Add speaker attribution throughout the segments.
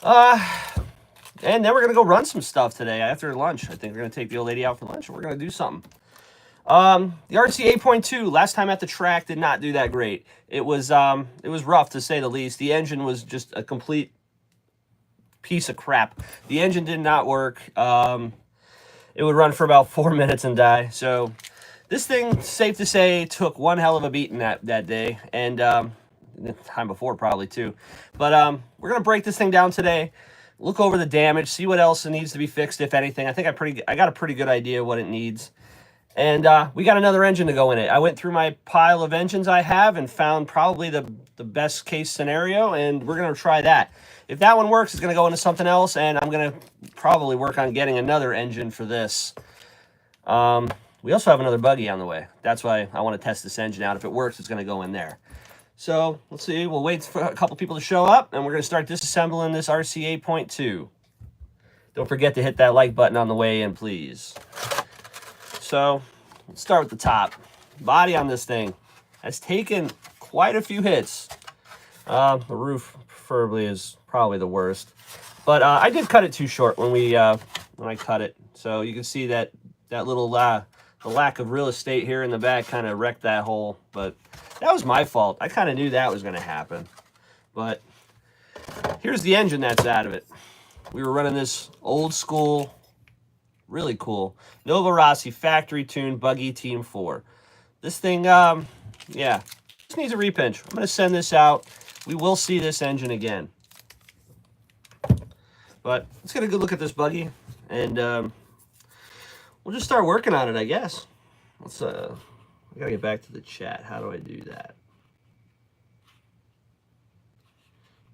Speaker 1: And then we're going to go run some stuff today after lunch. I think we're going to take the old lady out for lunch, and we're going to do something. The rc8.2, last time at the track, did not do that great. It was rough, to say the least. The engine was just a complete piece of crap. The engine did not work. It would run for about 4 minutes and die. So this thing, safe to say, took one hell of a beating that day, and the time before probably too. But we're going to break this thing down today. Look over the damage, see what else needs to be fixed, if anything. I think I got a pretty good idea what it needs. And we got another engine to go in it. I went through my pile of engines I have and found probably the best case scenario, and we're going to try that. If that one works, it's going to go into something else, and I'm going to probably work on getting another engine for this. We also have another buggy on the way. That's why I want to test this engine out. If it works, it's going to go in there. So, let's see. We'll wait for a couple people to show up, and we're going to start disassembling this rc8.2. Don't forget to hit that like button on the way in, please. So, let's start with the top. Body on this thing has taken quite a few hits. The roof, preferably, is probably the worst. But I did cut it too short when I cut it. So, you can see that little the lack of real estate here in the back kind of wrecked that hole. But that was my fault. I kind of knew that was going to happen. But here's the engine that's out of it. We were running this old school, really cool Nova Rossi factory tuned buggy Team 4. This thing, yeah, just needs a repinch. I'm going to send this out. We will see this engine again. But let's get a good look at this buggy, and we'll just start working on it, I guess. Let's I gotta get back to the chat. How do I do that?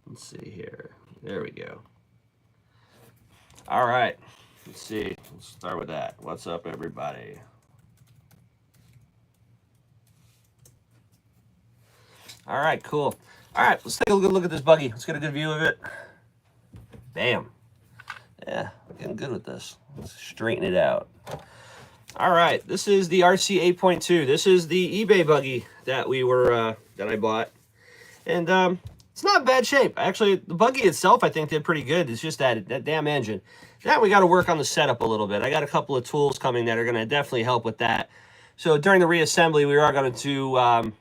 Speaker 1: Let's see here. There we go. All right. Let's see. Let's start with that. What's up, everybody? All right, cool. All right, let's take a good look at this buggy. Let's get a good view of it. Bam. Yeah, I'm getting good with this. Let's straighten it out. All right, this is the rc8.2. This is the eBay buggy that that I bought, and it's not in bad shape. Actually, the buggy itself, I think, did pretty good. It's just that damn engine. Now we got to work on the setup a little bit. I got a couple of tools coming that are going to definitely help with that. So during the reassembly, we are going to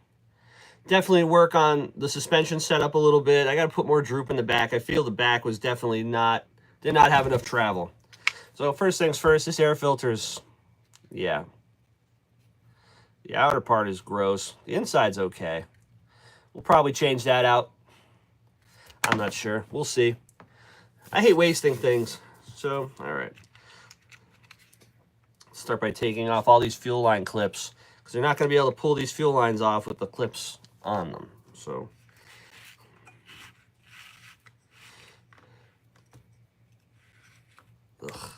Speaker 1: definitely work on the suspension setup a little bit. I got to put more droop in the back. I feel the back was definitely did not have enough travel. So first things first, this air filter's, yeah. The outer part is gross. The inside's okay. We'll probably change that out. I'm not sure. We'll see. I hate wasting things. So, all right. Let's start by taking off all these fuel line clips, because they're not going to be able to pull these fuel lines off with the clips on them. So, ugh.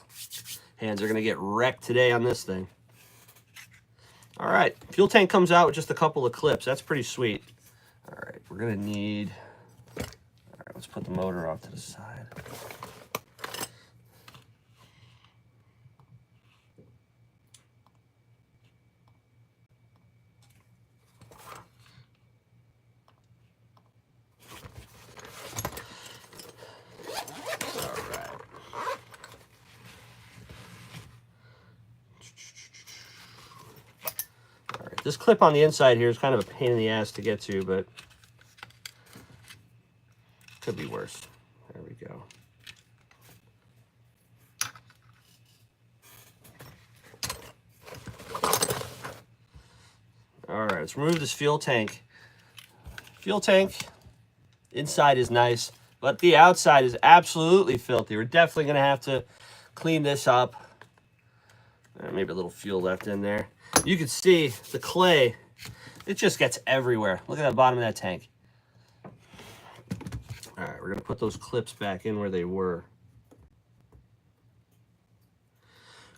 Speaker 1: Hands are going to get wrecked today on this thing. All right, fuel tank comes out with just a couple of clips. That's pretty sweet. All right, we're going to need... All right, let's put the motor off to the side. This clip on the inside here is kind of a pain in the ass to get to, but could be worse. There we go. All right, let's remove this fuel tank. Fuel tank inside is nice, but the outside is absolutely filthy. We're definitely going to have to clean this up. Maybe a little fuel left in there. You can see the clay, it just gets everywhere. Look at the bottom of that tank. All right, we're going to put those clips back in where they were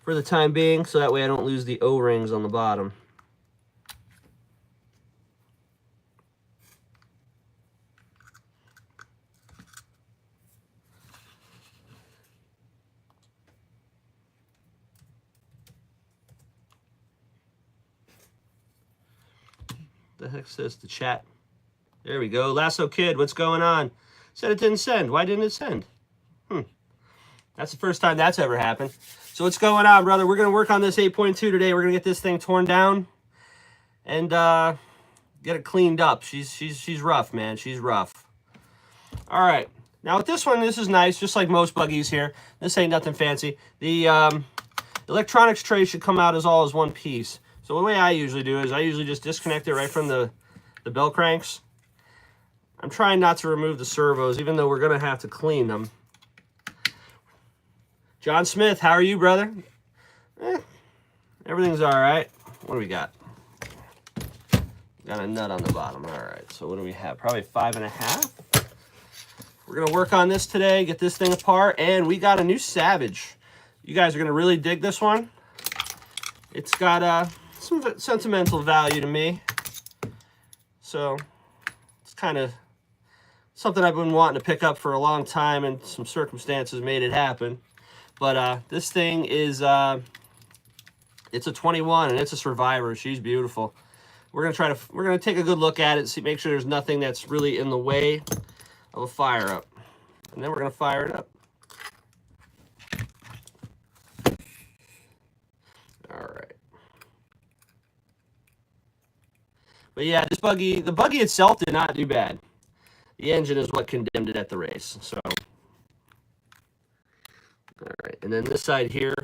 Speaker 1: for the time being, so that way I don't lose the O-rings on the bottom. The heck says the chat? There we go. Lasso Kid, what's going on? Said it didn't send. Why didn't it send? That's the first time that's ever happened. So what's going on, brother? We're going to work on this 8.2 today. We're going to get this thing torn down and get it cleaned up. She's rough, man. She's rough. All right. Now with this one, this is nice, just like most buggies here. This ain't nothing fancy. The electronics tray should come out as one piece. So the way I usually do is I usually just disconnect it right from the bell cranks. I'm trying not to remove the servos, even though we're going to have to clean them. John Smith, how are you, brother? Everything's all right. What do we got? Got a nut on the bottom. All right, so what do we have? Probably 5.5. We're going to work on this today, get this thing apart, and we got a new Savage. You guys are going to really dig this one. It's got some sentimental value to me. So it's kind of something I've been wanting to pick up for a long time, and some circumstances made it happen. But this thing is, it's a 21, and it's a survivor. She's beautiful. We're gonna take a good look at it, make sure there's nothing that's really in the way of a fire up, and then we're gonna fire it up. All right. But yeah, the buggy itself did not do bad. The engine is what condemned it at the race. So, all right, and then this side here,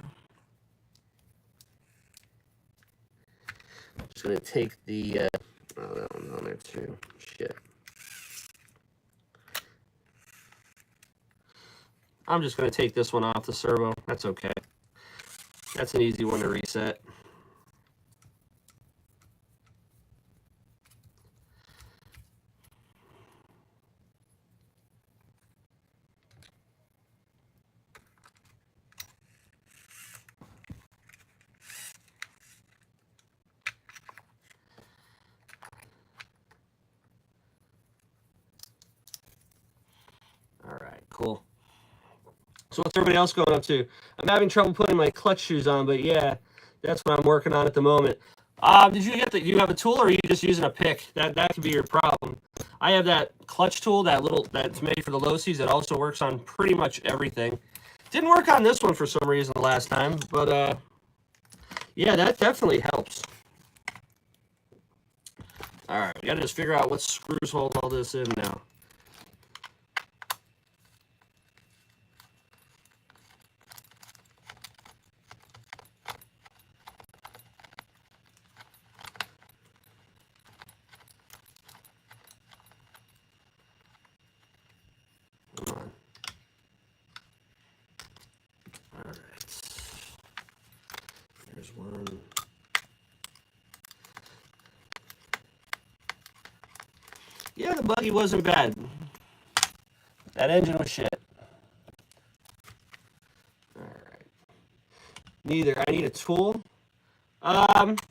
Speaker 1: I'm just gonna take the. Oh, that one's on there too. Shit. I'm just gonna take this one off the servo. That's okay. That's an easy one to reset. All right, cool. So what's everybody else going up to? I'm having trouble putting my clutch shoes on, but yeah, that's what I'm working on at the moment. Did you get you have a tool, or are you just using a pick? That could be your problem. I have that clutch tool, that's made for the low-seas, that also works on pretty much everything. Didn't work on this one for some reason the last time, but yeah, that definitely helps. All right, we got to just figure out what screws hold all this in now. Come on. All right. There's one. Yeah, the buggy wasn't bad. That engine was shit. All right. I need a tool.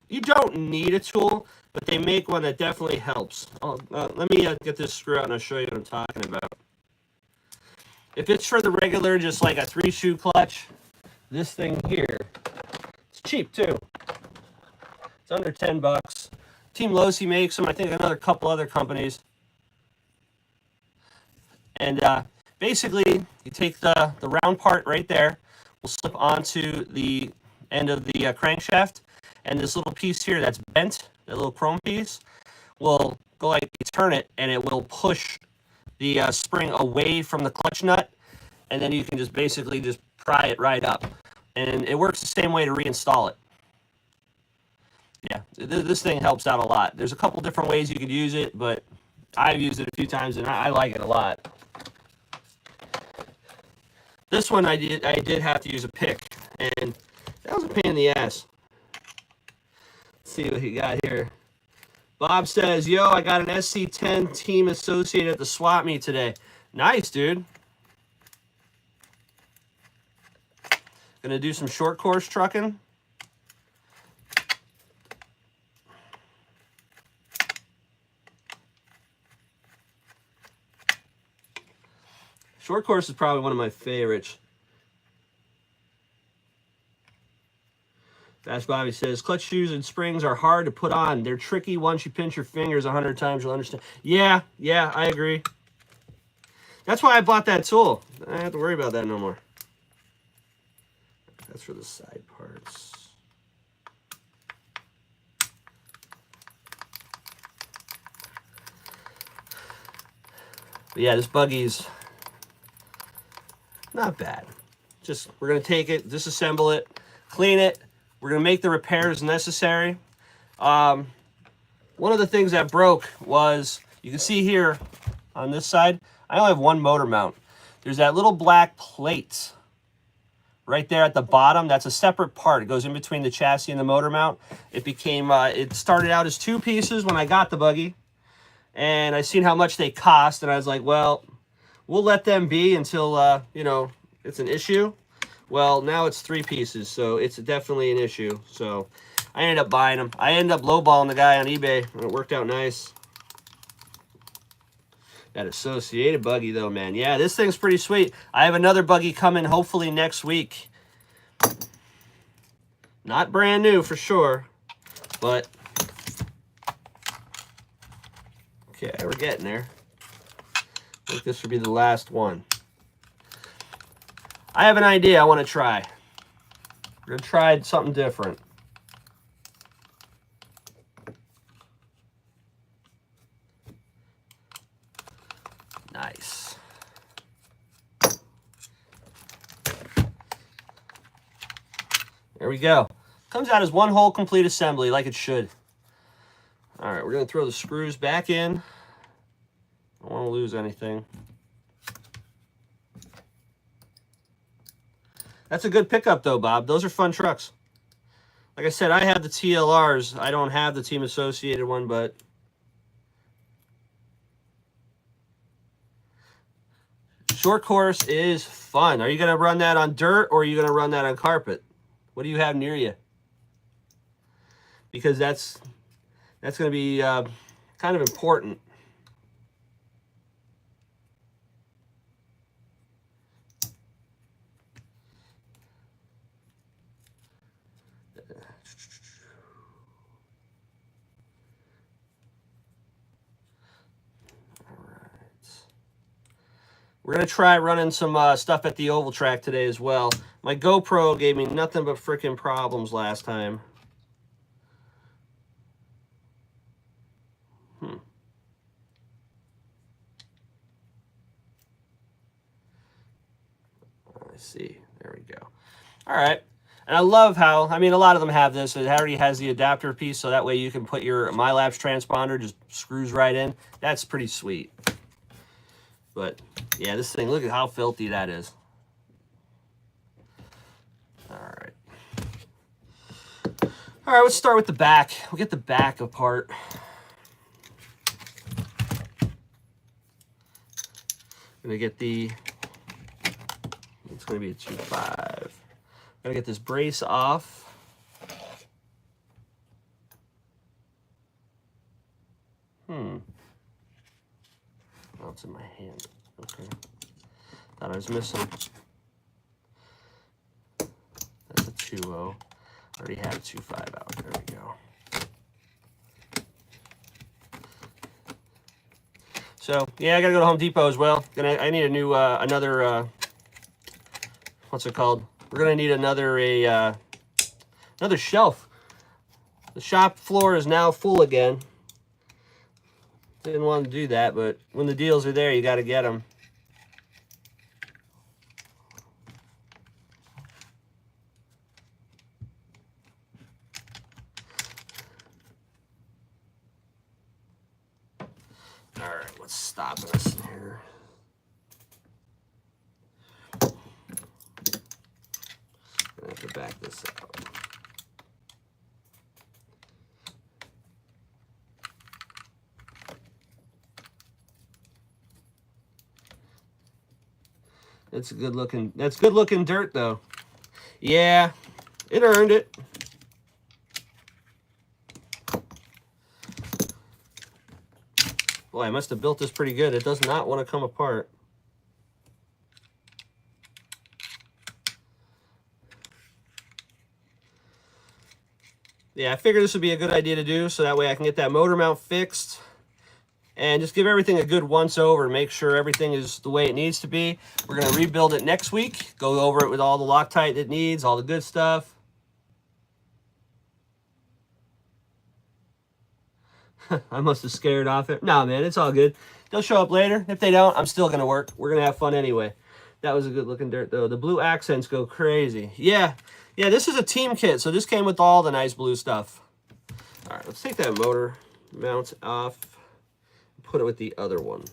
Speaker 1: You don't need a tool, but they make one that definitely helps. Let me get this screw out and I'll show you what I'm talking about. If it's for the regular, just like a 3-shoe clutch, this thing here, it's cheap too. It's under 10 bucks. Team Losi makes them. I think another couple other companies. And basically, you take the round part right there, will slip onto the end of the crankshaft, and this little piece here that's bent, that little chrome piece, will go like you turn it, and it will push the spring away from the clutch nut, and then you can just basically just pry it right up. And it works the same way to reinstall it. Yeah, this thing helps out a lot. There's a couple different ways you could use it, but I've used it a few times, and I like it a lot. This one I did have to use a pick, and that was a pain in the ass. Let's see what he got here. Bob says, yo, I got an SC10 team associated at the swap meet today. Nice, dude. Gonna do some short course trucking. Short course is probably one of my favorites. Fast Bobby says, clutch shoes and springs are hard to put on. They're tricky once you pinch your fingers 100 times, you'll understand. Yeah, I agree. That's why I bought that tool. I don't have to worry about that no more. That's for the side parts. But yeah, this buggy's not bad. Just, we're going to take it, disassemble it, clean it. We're going to make the repairs necessary. One of the things that broke was, you can see here on this side, I only have one motor mount. There's that little black plate right there at the bottom. That's a separate part. It goes in between the chassis and the motor mount. It became, it started out as 2 pieces when I got the buggy. And I seen how much they cost, and I was like, well, we'll let them be until, you know, it's an issue. Well, now it's 3 pieces, so it's definitely an issue. So I ended up buying them. I ended up lowballing the guy on eBay, and it worked out nice. That associated buggy, though, man. Yeah, this thing's pretty sweet. I have another buggy coming hopefully next week. Not brand new for sure, but okay, we're getting there. I think this would be the last one. I have an idea I want to try. We're going to try something different. Nice. There we go. Comes out as one whole complete assembly like it should. All right, we're going to throw the screws back in. I don't want to lose anything. That's a good pickup, though, Bob. Those are fun trucks. Like I said, I have the TLRs. I don't have the Team Associated one, but short course is fun. Are you going to run that on dirt, or are you going to run that on carpet? What do you have near you? Because that's going to be kind of important. We're going to try running some stuff at the oval track today as well. My GoPro gave me nothing but freaking problems last time. I see. There we go. All right. And I love how, I mean, a lot of them have this. It already has the adapter piece, so that way you can put your MyLapse transponder, just screws right in. That's pretty sweet. But, yeah, this thing, look at how filthy that is. All right. All right, let's start with the back. We'll get the back apart. I'm going to get the, it's going to be a 2.5. I'm going to get this brace off. Oh, it's in my hand. Okay. Thought I was missing. That's a 2.0. Already had a 2.5 out. There we go. So, yeah, I got to go to Home Depot as well. I need a new, another, what's it called? We're going to need another shelf. The shop floor is now full again. Didn't want to do that, but when the deals are there, you got to get them. All right, what's stopping us here? I'm gonna have to back this out. That's good looking dirt though. Yeah, it earned it. Boy, I must have built this pretty good. It does not want to come apart. Yeah, I figured this would be a good idea to do so that way I can get that motor mount fixed and just give everything a good once over, make sure everything is the way it needs to be. We're going to rebuild it next week, go over it with all the Loctite it needs, all the good stuff. I must have scared off it. No, man, it's all good. They'll show up later. If they don't, I'm still going to work. We're going to have fun anyway. That was a good looking dirt, though. The blue accents go crazy. Yeah, this is a team kit, so this came with all the nice blue stuff. All right, let's take that motor mount off and put it with the other one.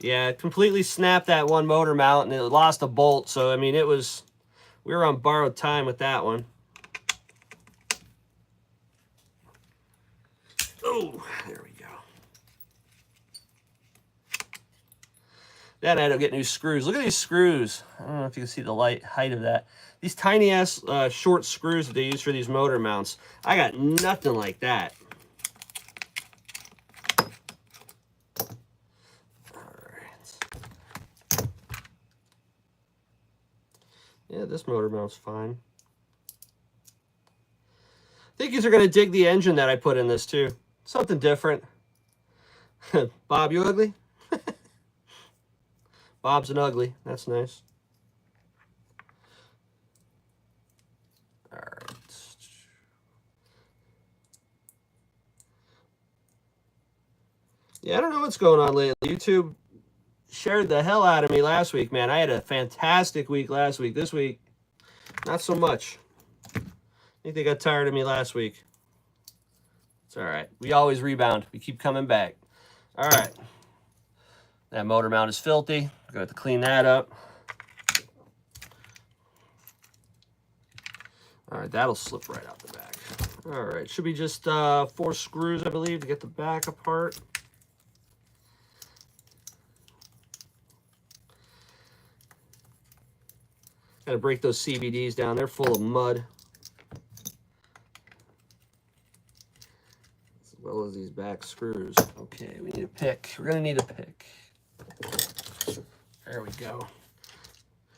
Speaker 1: Yeah, it completely snapped that one motor mount, and it lost a bolt. So, I mean, we were on borrowed time with that one. Oh, there we go. Then I had to get new screws. Look at these screws. I don't know if you can see the height of that. These tiny ass short screws that they use for these motor mounts. I got nothing like that. Alright. Yeah, this motor mount's fine. I think these are going to dig the engine that I put in this too. Something different. Bob, you ugly? Bob's an ugly. That's nice. All right. Yeah, I don't know what's going on lately. YouTube shared the hell out of me last week, man. I had a fantastic week last week. This week, not so much. I think they got tired of me last week. It's all right. We always rebound. We keep coming back. All right. That motor mount is filthy. We're going to have to clean that up. All right, that'll slip right out the back. All right, should be just 4 screws, I believe, to get the back apart. Got to break those CVDs down. They're full of mud. As well as these back screws. Okay, we need a pick. We're going to need a pick. There we go.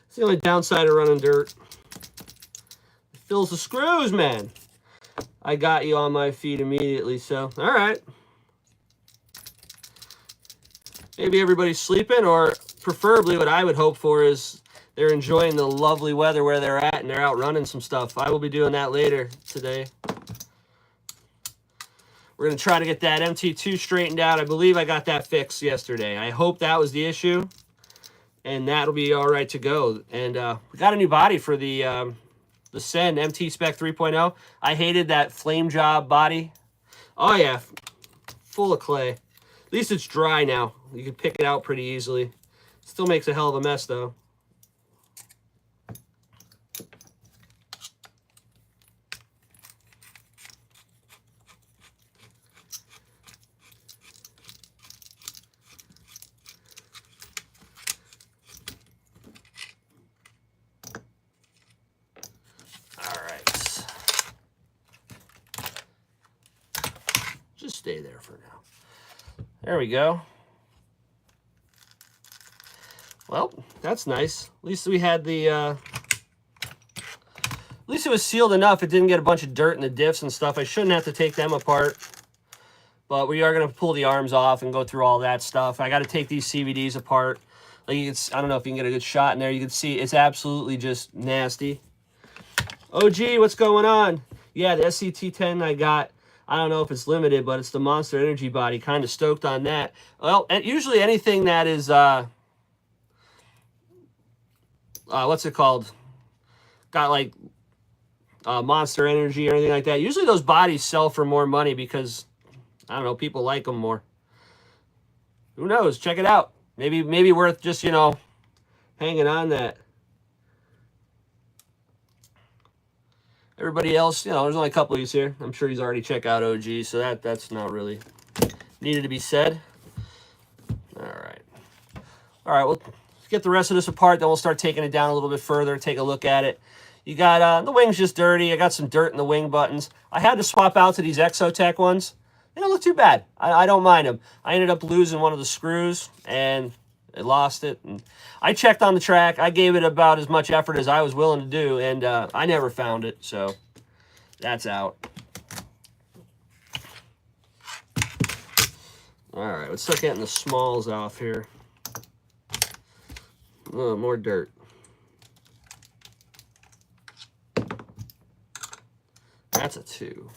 Speaker 1: It's the only downside of running dirt. It fills the screws, man. I got you on my feet immediately, so, all right. Maybe everybody's sleeping, or preferably what I would hope for is they're enjoying the lovely weather where they're at and they're out running some stuff. I will be doing that later today. We're going to try to get that MT2 straightened out. I believe I got that fixed yesterday. I hope that was the issue, and that'll be all right to go. And we got a new body for the Sen MT Spec 3.0. I hated that flame job body. Oh, yeah, full of clay. At least it's dry now. You can pick it out pretty easily. Still makes a hell of a mess, though. Stay there for now. There we go. Well, that's nice. At least we had the at least it was sealed enough it didn't get a bunch of dirt in the diffs and stuff. I shouldn't have to take them apart, but we are going to pull the arms off and go through all that stuff. I got to take these CVDs apart. Like you can, I don't know if you can get a good shot in there. You can see it's absolutely just nasty. OG, what's going on? Yeah, the SCT-10 I got. I don't know if it's limited, but it's the Monster Energy body. Kind of stoked on that. Well, and usually anything that is, what's it called? Got like Monster Energy or anything like that. Usually those bodies sell for more money because, I don't know, people like them more. Who knows? Check it out. Maybe worth just, you know, hanging on that. Everybody else, you know, there's only a couple of these here. I'm sure he's already checked out OG, so that's not really needed to be said. All right. All right, well, let's get the rest of this apart, then we'll start taking it down a little bit further, take a look at it. You got, the wing's just dirty. I got some dirt in the wing buttons. I had to swap out to these Exotech ones. They don't look too bad. I don't mind them. I ended up losing one of the screws, and I lost it. And I checked on the track. I gave it about as much effort as I was willing to do, and I never found it, so that's out. All right, let's start getting the smalls off here. Oh, more dirt. That's a 2.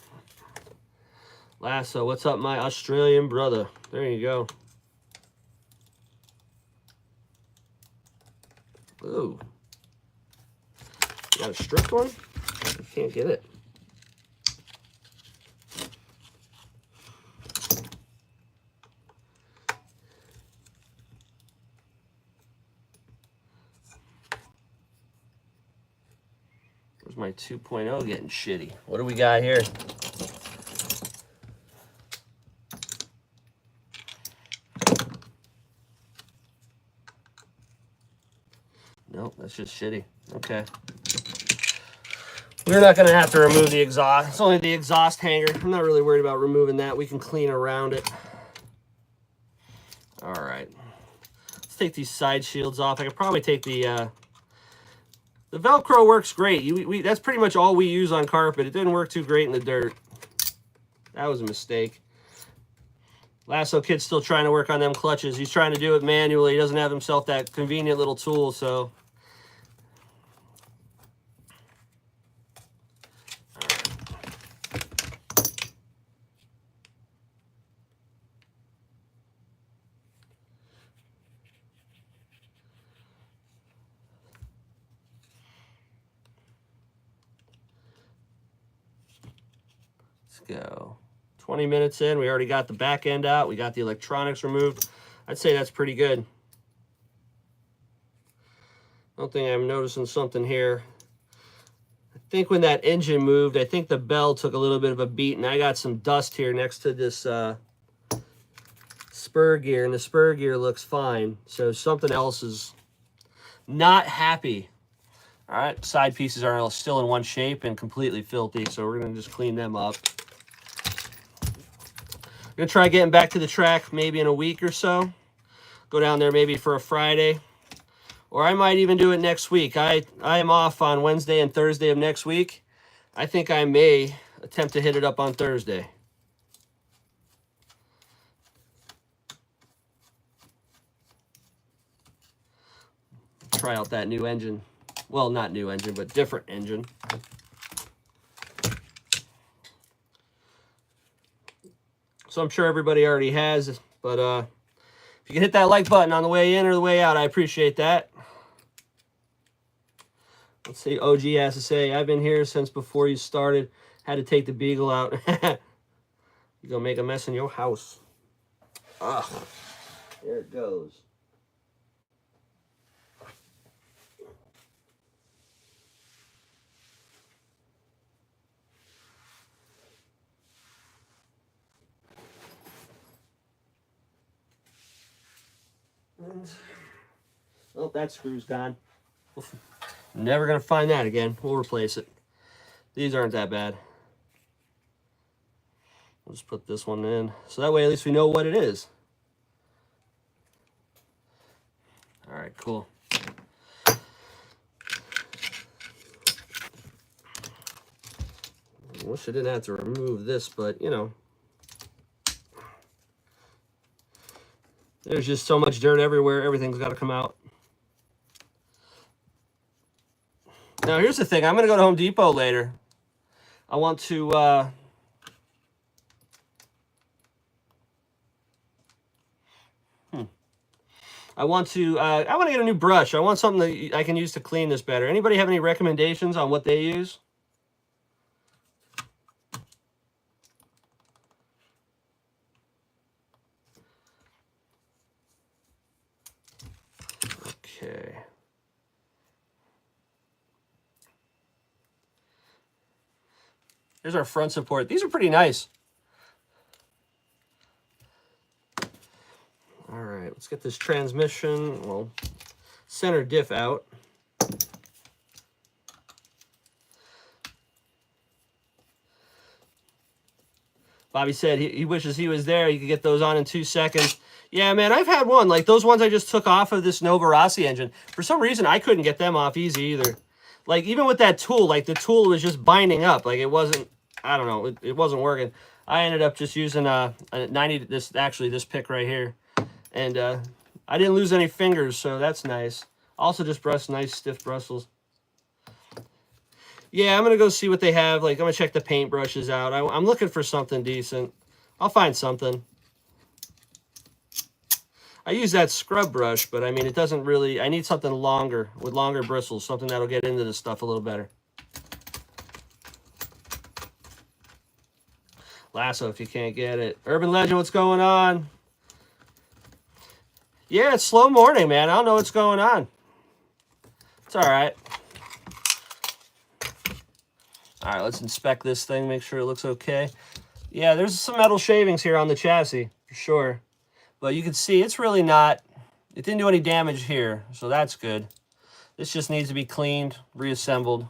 Speaker 1: Lasso, what's up, my Australian brother? There you go. Ooh. Got a stripped one? I can't get it. Where's my 2.0 getting shitty? What do we got here? Nope, that's just shitty. Okay. We're not going to have to remove the exhaust. It's only the exhaust hanger. I'm not really worried about removing that. We can clean around it. All right. Let's take these side shields off. I could probably take the Velcro works great. That's pretty much all we use on carpet. It didn't work too great in the dirt. That was a mistake. Lasso Kid's still trying to work on them clutches. He's trying to do it manually. He doesn't have himself that convenient little tool, so... Go 20 minutes in. We already got the back end out. We got the electronics removed. I'd say that's pretty good. I don't think I'm noticing something here. I think when that engine moved, I think the bell took a little bit of a beat, and I got some dust here next to this spur gear, and the spur gear looks fine. So something else is not happy. All right, side pieces are still in one shape and completely filthy, so we're going to just clean them up. I'm going to try getting back to the track maybe in a week or so. Go down there maybe for a Friday. Or I might even do it next week. I am off on Wednesday and Thursday of next week. I think I may attempt to hit it up on Thursday. Try out that new engine. Well, not new engine, but different engine. So I'm sure everybody already has, but if you can hit that like button on the way in or the way out, I appreciate that. Let's see, OG has to say, I've been here since before you started. Had to take the Beagle out. You're going to make a mess in your house. Ugh. There it goes. Oh, that screw's gone. Never gonna find that again. We'll replace it. These aren't that bad. We'll just put this one in. So that way at least we know what it is. All right, cool. I wish I didn't have to remove this, but you know. There's just so much dirt everywhere. Everything's got to come out. Now, here's the thing. I'm going to go to Home Depot later. I want to... I want to get a new brush. I want something that I can use to clean this better. Anybody have any recommendations on what they use? Okay. Here's our front support. These are pretty nice. All right, let's get this transmission, well, center diff out. Bobby said he wishes he was there. You could get those on in 2 seconds. Yeah, man, I've had one. Like those ones I just took off of this Nova Rossi engine. For some reason, I couldn't get them off easy either. Like even with that tool, like the tool was just binding up. Like it wasn't, I don't know, it wasn't working. I ended up just using a 90, this pick right here. And I didn't lose any fingers, so that's nice. Also just brushed nice stiff bristles. Yeah, I'm going to go see what they have. Like, I'm going to check the paint brushes out. I'm looking for something decent. I'll find something. I use that scrub brush, but I mean, it doesn't really... I need something longer, with longer bristles, something that'll get into the stuff a little better. Lasso, if you can't get it. Urban Legend, what's going on? Yeah, it's slow morning, man. I don't know what's going on. It's all right. All right, let's inspect this thing, make sure it looks okay. Yeah, there's some metal shavings here on the chassis, for sure. But you can see it's really not... It didn't do any damage here, so that's good. This just needs to be cleaned, reassembled.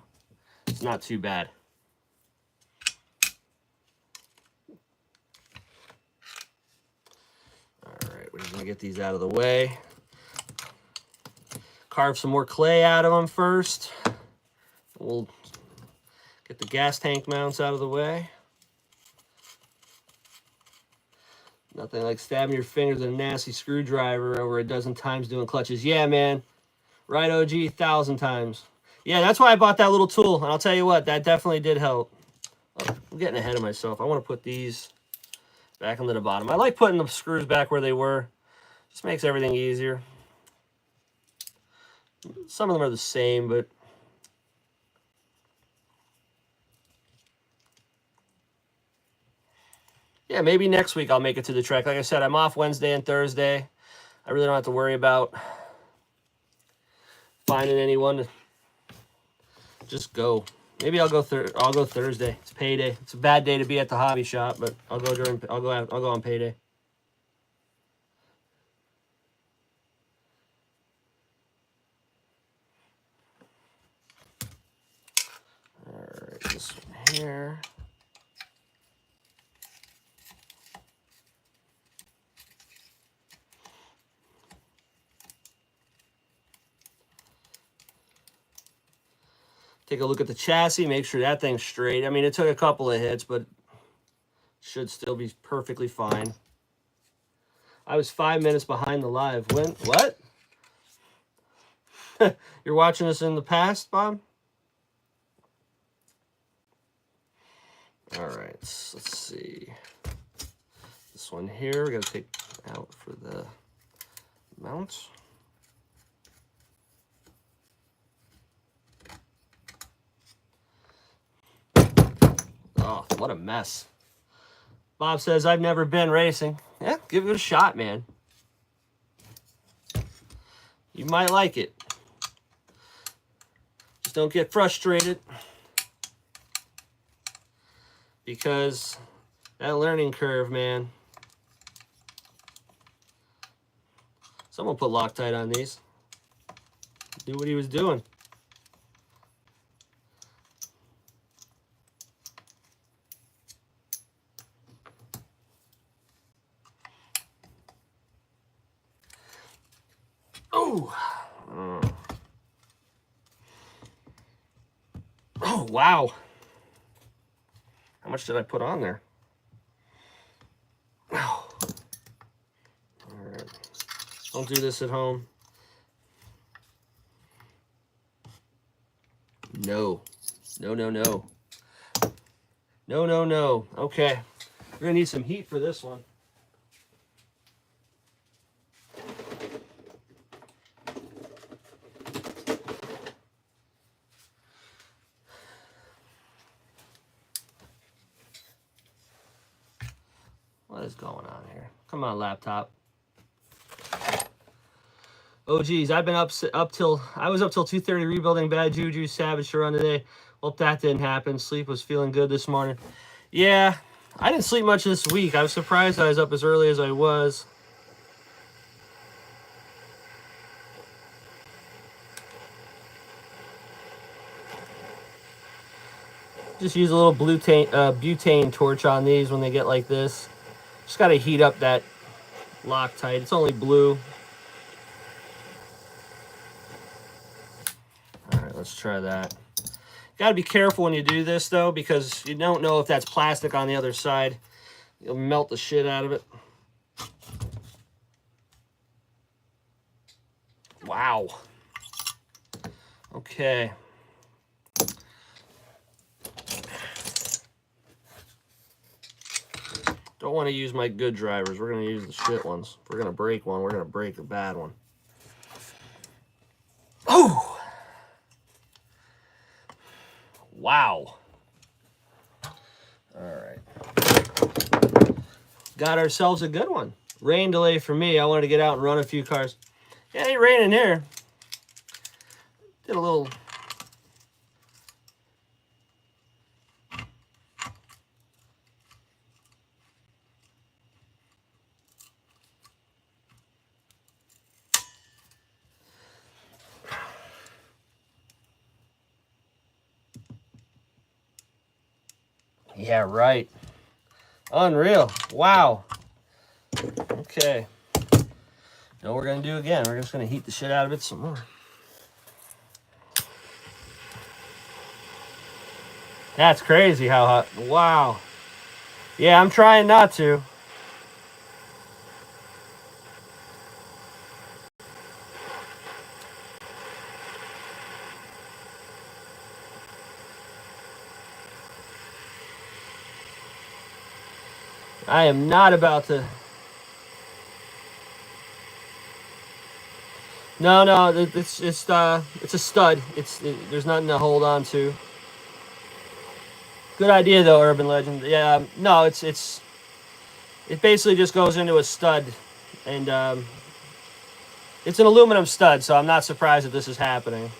Speaker 1: It's not too bad. We're just going to get these out of the way. Carve some more clay out of them first. We'll get the gas tank mounts out of the way. Nothing like stabbing your fingers with a nasty screwdriver over a dozen times doing clutches. Yeah, man. Right, OG, 1,000 times. Yeah, that's why I bought that little tool. And I'll tell you what, that definitely did help. Oh, I'm getting ahead of myself. I want to put these back into the bottom. I like putting the screws back where they were. Just makes everything easier. Some of them are the same, but... Yeah, maybe next week I'll make it to the track. Like I said, I'm off Wednesday and Thursday. I really don't have to worry about finding anyone. Just go. Maybe I'll go Thursday. It's payday. It's a bad day to be at the hobby shop, but I'll go on payday. All right, this one here. Take a look at the chassis, make sure that thing's straight. I mean, it took a couple of hits, but should still be perfectly fine. I was 5 minutes behind the live. When? What? You're watching us in the past, Bob? All right, let's see. This one here, we got to take out for the mount. Oh, what a mess. Bob says, I've never been racing. Yeah, give it a shot, man. You might like it. Just don't get frustrated. Because that learning curve, man. Someone put Loctite on these. Do what he was doing. Oh. Oh, wow. How much did I put on there? Oh. All right. Don't do this at home. No. No, no, no. No, no, no. Okay. We're going to need some heat for this one. What is going on here? Come on, laptop. Oh, geez, I've been I was up till 2:30 rebuilding Bad Juju Savage to run today. Well, that didn't happen. Sleep was feeling good this morning. Yeah, I didn't sleep much this week. I was surprised I was up as early as I was. Just use a little butane torch on these when they get like this. Just got to heat up that Loctite. It's only blue. All right, let's try that. Got to be careful when you do this, though, because you don't know if that's plastic on the other side. You'll melt the shit out of it. Wow. Okay. Don't want to use my good drivers. We're going to use the shit ones. If we're going to break one, we're going to break the bad one. Oh! Wow. All right. Got ourselves a good one. Rain delay for me. I wanted to get out and run a few cars. Yeah, it ain't raining here. Did a little... Yeah, right. Unreal. Wow. Okay. Now what we're going to do again, we're just going to heat the shit out of it some more. That's crazy how hot. Wow. Yeah, I'm trying not to. I am not about to. No, it's a stud. There's nothing to hold on to. Good idea though, Urban Legend. Yeah, no, it basically just goes into a stud, and it's an aluminum stud, so I'm not surprised that this is happening.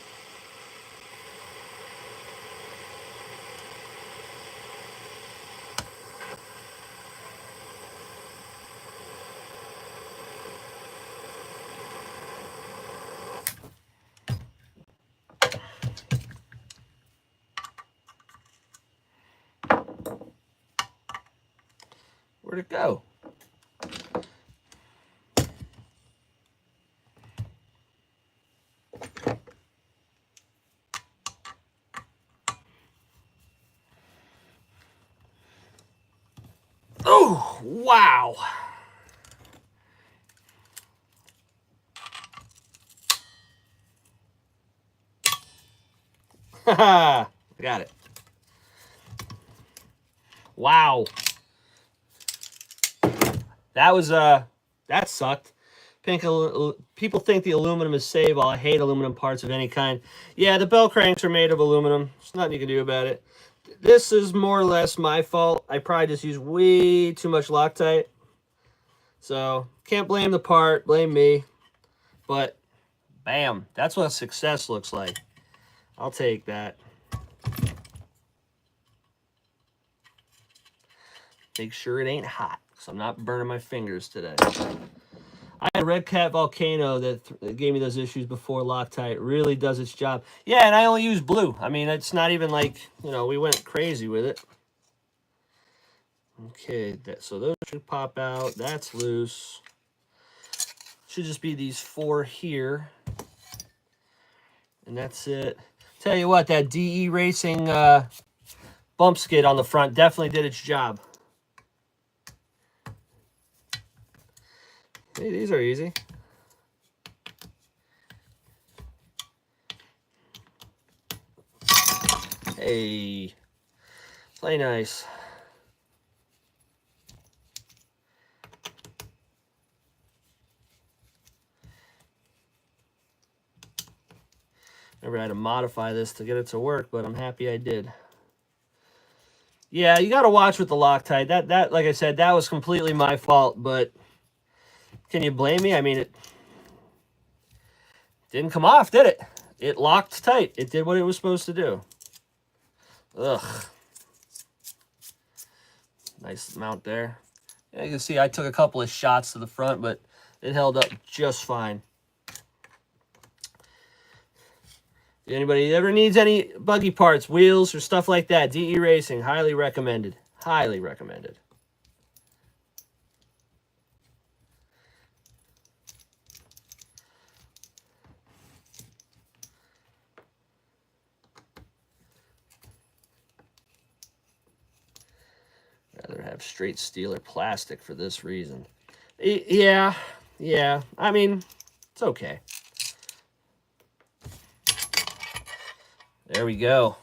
Speaker 1: Where'd it go? Oh, wow. Haha, got it. Wow. That was, that sucked. People think the aluminum is safe. Well, I hate aluminum parts of any kind. Yeah, the bell cranks are made of aluminum. There's nothing you can do about it. This is more or less my fault. I probably just used way too much Loctite. So, can't blame the part, blame me. But, bam, that's what success looks like. I'll take that. Make sure it ain't hot, because I'm not burning my fingers today. I had a Red Cat Volcano that gave me those issues before. Loctite really does its job. Yeah, and I only use blue. I mean, it's not even like, we went crazy with it. Okay, so those should pop out. That's loose. Should just be these 4 here. And that's it. Tell you what, that DE Racing bump skid on the front definitely did its job. Hey, these are easy. Hey, play nice. Never had to modify this to get it to work, but I'm happy I did. Yeah, you got to watch with the Loctite. That, like I said, that was completely my fault, but can you blame me? I mean, it didn't come off, did it? It locked tight. It did what it was supposed to do. Ugh. Nice mount there. Yeah, you can see I took a couple of shots to the front, but it held up just fine. If anybody ever needs any buggy parts, wheels, or stuff like that, DE Racing, highly recommended. Highly recommended. Rather have have straight steel or plastic for this reason. Yeah. I mean, it's okay. There we go.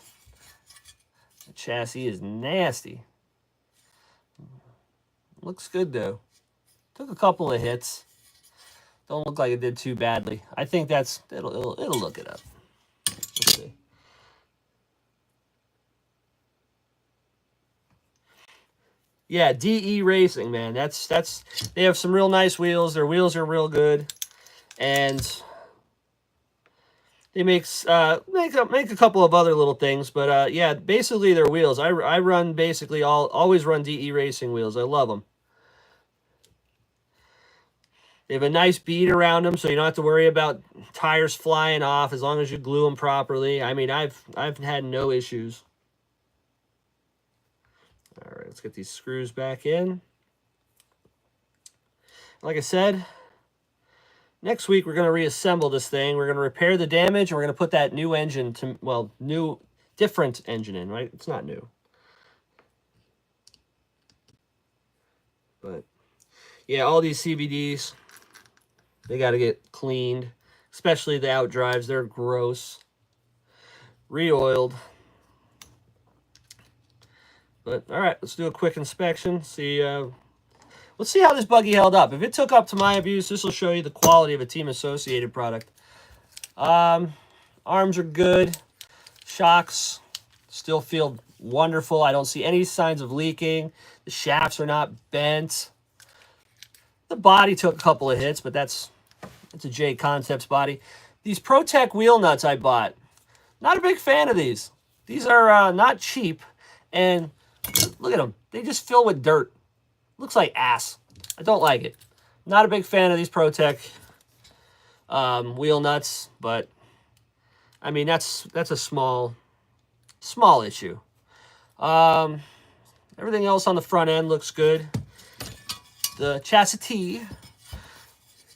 Speaker 1: The chassis is nasty. Looks good, though. Took a couple of hits. Don't look like it did too badly. I think it'll look it up. Let's see. Yeah, DE Racing, man. That's they have some real nice wheels. Their wheels are real good, and they make a couple of other little things. But yeah, basically their wheels. I run basically always run DE Racing wheels. I love them. They have a nice bead around them, so you don't have to worry about tires flying off as long as you glue them properly. I mean, I've had no issues. All right, let's get these screws back in. Like I said, next week we're going to reassemble this thing. We're going to repair the damage, and we're going to put that new engine different engine in, right? It's not new. But yeah, all these CVDs, they got to get cleaned, especially the outdrives. They're gross. Re-oiled. But all right, let's do a quick inspection. See, let's see how this buggy held up. If it took up to my abuse, this will show you the quality of a Team Associated product. Arms are good. Shocks still feel wonderful. I don't see any signs of leaking. The shafts are not bent. The body took a couple of hits, but that's a J Concepts body. These ProTech wheel nuts I bought, not a big fan of these. These are not cheap, and look at them. They just fill with dirt. Looks like ass. I don't like it. Not a big fan of these ProTech wheel nuts, but I mean that's a small issue. Everything else on the front end looks good. The chassis,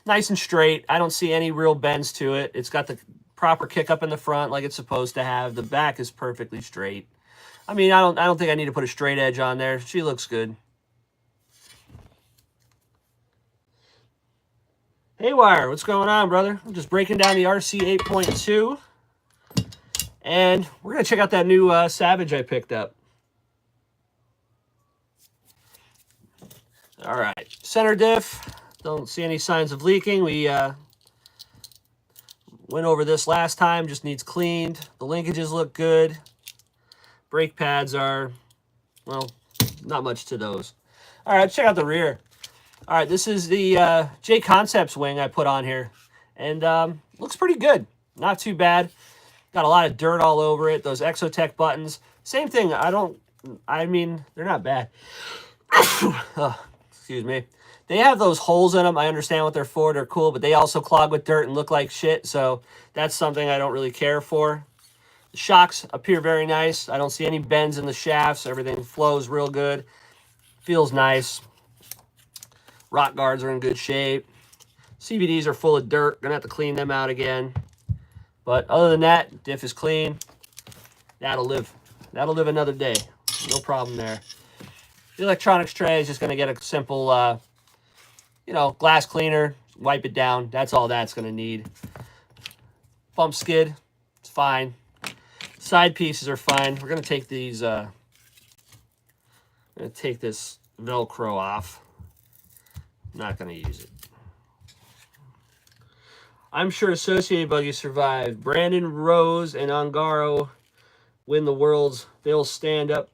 Speaker 1: nice and straight. I don't see any real bends to it. It's got the proper kick up in the front like it's supposed to have. The back is perfectly straight. I mean, I don't think I need to put a straight edge on there. She looks good. Haywire, what's going on, brother? I'm just breaking down the rc8.2. And we're going to check out that new Savage I picked up. All right, center diff. Don't see any signs of leaking. We went over this last time. Just needs cleaned. The linkages look good. Brake pads are, well, not much to those. All right, check out the rear. All right, this is the J Concepts wing I put on here. And looks pretty good. Not too bad. Got a lot of dirt all over it. Those Exotech buttons. Same thing. I mean, they're not bad. Oh, excuse me. They have those holes in them. I understand what they're for. They're cool, but they also clog with dirt and look like shit. So that's something I don't really care for. The shocks appear very nice. I don't see any bends in the shafts. Everything flows real good. Feels nice. Rock guards are in good shape. CVDs are full of dirt. Gonna have to clean them out again. But other than that, diff is clean. That'll live. That'll live another day. No problem there. The electronics tray is just gonna get a simple, glass cleaner. Wipe it down. That's all that's gonna need. Bump skid. It's fine. Side pieces are fine. We're gonna take these. I'm gonna take this Velcro off. Not gonna use it. I'm sure Associated buggies survived. Brandon Rose and Ongaro win the worlds. They'll stand up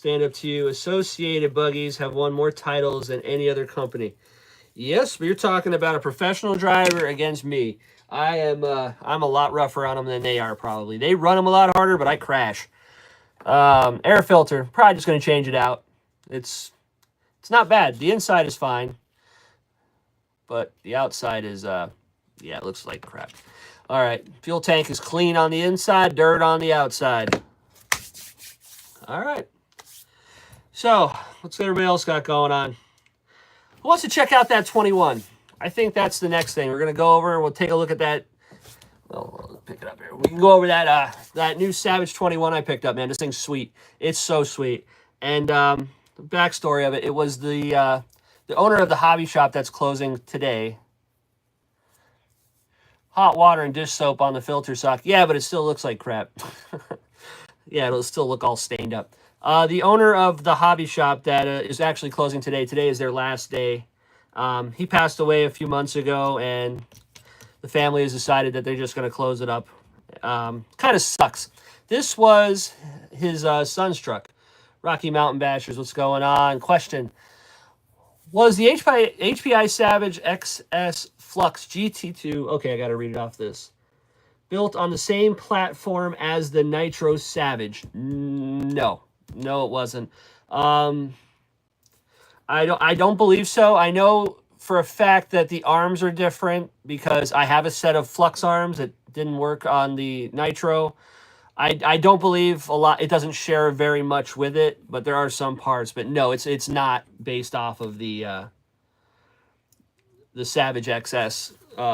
Speaker 1: to you. Associated buggies have won more titles than any other company. Yes, but you're talking about a professional driver against me. I'm a lot rougher on them than they are, probably. They run them a lot harder, but I crash. Air filter, probably just going to change it out. It's not bad. The inside is fine, but the outside is, yeah, it looks like crap. All right, fuel tank is clean on the inside, dirt on the outside. All right. So, what's everybody else got going on? Who wants to check out that 21? I think that's the next thing. We're going to go over, we'll take a look at that. Well, let's pick it up here. We can go over that new Savage 21 I picked up, man. This thing's sweet. It's so sweet. And backstory of it. It was the owner of the hobby shop that's closing today. Hot water and dish soap on the filter sock. Yeah, but it still looks like crap. Yeah, it'll still look all stained up. The owner of the hobby shop that is actually closing today. Today is their last day. He passed away a few months ago, and the family has decided that they're just going to close it up. Kind of sucks. This was his son's truck. Rocky Mountain Bashers, what's going on? Question. Was the HPI Savage XS Flux GT2... Okay, I got to read it off this. Built on the same platform as the Nitro Savage? No. No, it wasn't. I don't believe so. I know for a fact that the arms are different because I have a set of Flux arms that didn't work on the Nitro. I don't believe a lot. It doesn't share very much with it, but there are some parts. But no, it's not based off of the Savage XS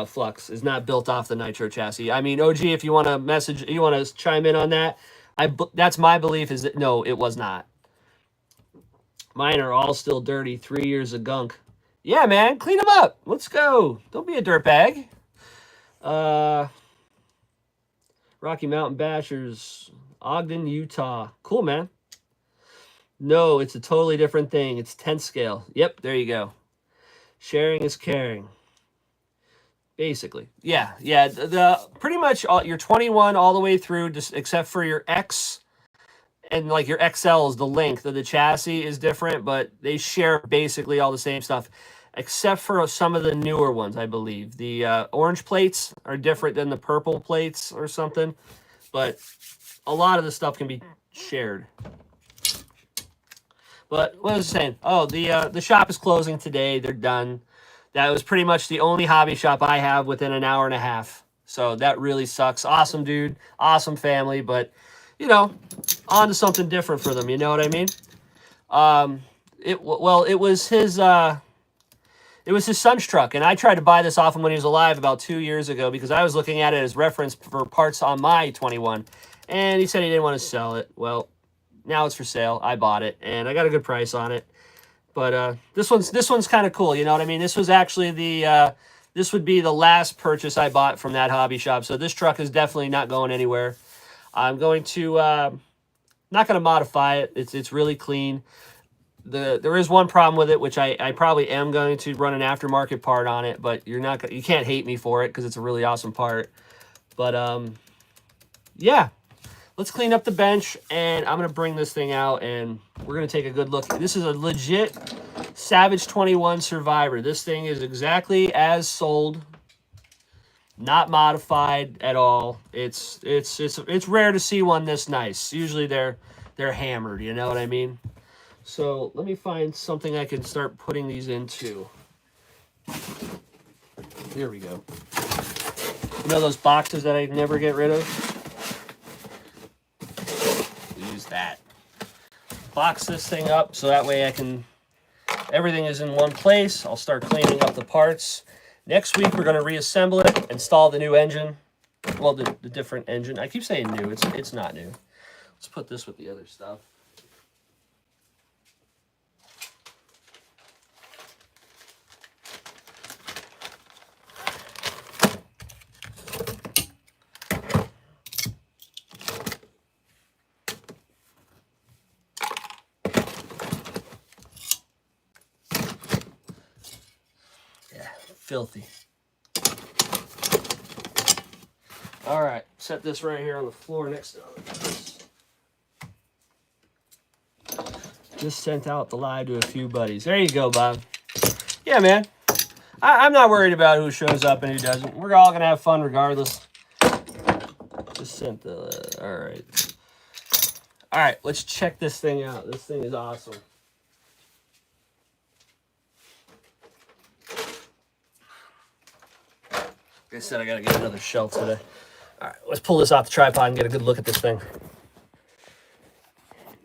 Speaker 1: Flux. Is not built off the Nitro chassis. I mean, OG, if you want to chime in on that, that's my belief. Is that no, it was not. Mine are all still dirty. 3 years of gunk. Yeah, man, clean them up. Let's go. Don't be a dirtbag. Rocky Mountain Bashers, Ogden, Utah. Cool, man. No, it's a totally different thing. It's 10th scale. Yep, there you go. Sharing is caring. Basically. Yeah. The pretty much your 21 all the way through, just except for your X and like your XLs, the length of the chassis is different, but they share basically all the same stuff, except for some of the newer ones, I believe. The orange plates are different than the purple plates or something, but a lot of the stuff can be shared. But what was I saying? Oh, the shop is closing today. They're done. That was pretty much the only hobby shop I have within an hour and a half. So that really sucks. Awesome dude, awesome family, but you know, on to something different for them. You know what I mean? It was his son's truck, and I tried to buy this off him when he was alive about 2 years ago because I was looking at it as reference for parts on my 21, and he said he didn't want to sell it. Well, now it's for sale. I bought it, and I got a good price on it. But this one's kind of cool. You know what I mean? This was actually this would be the last purchase I bought from that hobby shop. So this truck is definitely not going anywhere. I'm going to not going to modify it. It's really clean. There is one problem with it, which I probably am going to run an aftermarket part on it, but you can't hate me for it because it's a really awesome part. But yeah, let's clean up the bench, and I'm going to bring this thing out, and we're going to take a good look. This is a legit Savage 21 Survivor. This thing is exactly as sold, not modified at all. It's rare to see one this nice. Usually they're hammered, you know what I mean? So let me find something I can start putting these into. Here we go. You know those boxes that I never get rid of? Use that. Box this thing up so that way everything is in one place. I'll start cleaning up the parts. Next week, we're going to reassemble it, install the new engine. Well, the different engine. I keep saying new. It's not new. Let's put this with the other stuff. Filthy. All right, set this right here on the floor next to this. Just sent out the live to a few buddies. There you go, Bob. Yeah, man. I'm not worried about who shows up and who doesn't. We're all gonna have fun regardless. Just sent the. All right. All right. Let's check this thing out. This thing is awesome. Like I said, I gotta get another shelf today. All right, let's pull this off the tripod and get a good look at this thing.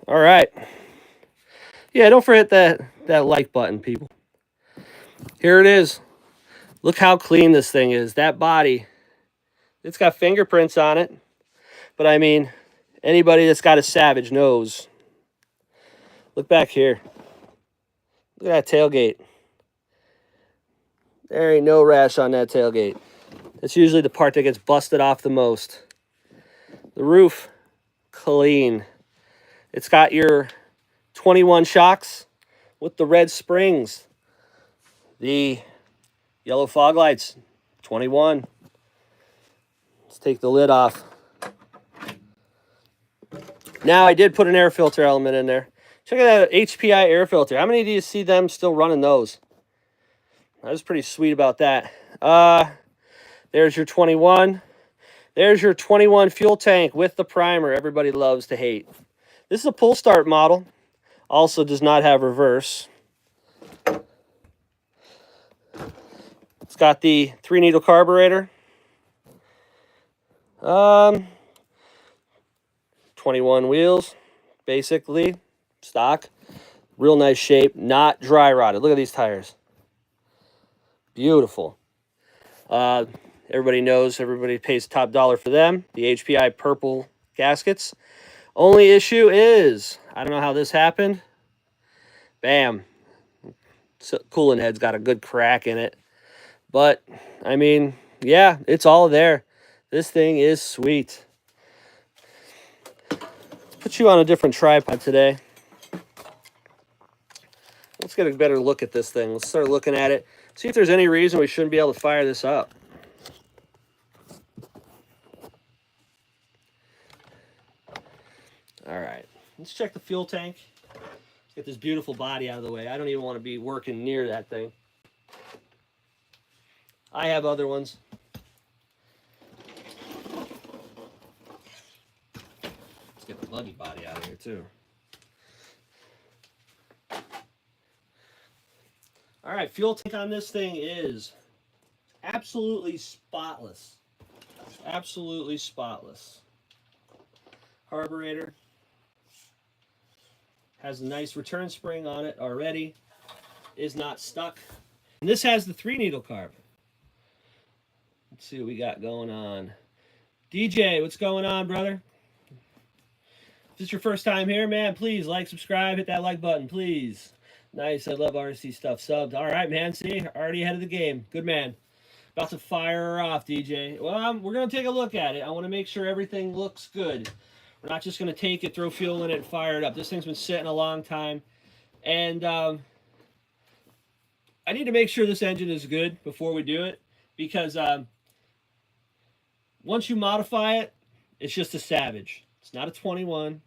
Speaker 1: All right. Yeah, don't forget that like button, people. Here it is. Look how clean this thing is. That body, it's got fingerprints on it. But I mean, anybody that's got a Savage knows. Look back here. Look at that tailgate. There ain't no rash on that tailgate. That's usually the part that gets busted off the most. The roof, clean. It's got your 21 shocks with the red springs. The yellow fog lights, 21. Let's take the lid off. Now, I did put an air filter element in there. Check out that HPI air filter. How many do you see them still running those? I was pretty sweet about that. There's your 21. There's your 21 fuel tank with the primer everybody loves to hate. This is a pull start model. Also does not have reverse. It's got the 3-needle carburetor. 21 wheels, basically. Stock. Real nice shape. Not dry rotted. Look at these tires. Beautiful. Everybody knows, everybody pays top dollar for them. The HPI purple gaskets. Only issue is, I don't know how this happened. Bam. So, coolant head's got a good crack in it. But, I mean, yeah, it's all there. This thing is sweet. Put you on a different tripod today. Let's get a better look at this thing. Let's start looking at it. See if there's any reason we shouldn't be able to fire this up. All right, let's check the fuel tank. Let's get this beautiful body out of the way. I don't even want to be working near that thing. I have other ones. Let's get the buggy body out of here too. All right, fuel tank on this thing is absolutely spotless. Absolutely spotless. Carburetor. Has a nice return spring on it already. Is not stuck. And this has the 3-needle carb. Let's see what we got going on. DJ, what's going on, brother? If this is your first time here, man, please like, subscribe, hit that like button, please. Nice, I love RC stuff. Subbed. All right, man, see, already ahead of the game. Good man. About to fire her off, DJ. Well, we're going to take a look at it. I want to make sure everything looks good. We're not just going to take it, throw fuel in it, and fire it up. This thing's been sitting a long time. And I need to make sure this engine is good before we do it. Because once you modify it, it's just a Savage. It's not a 21.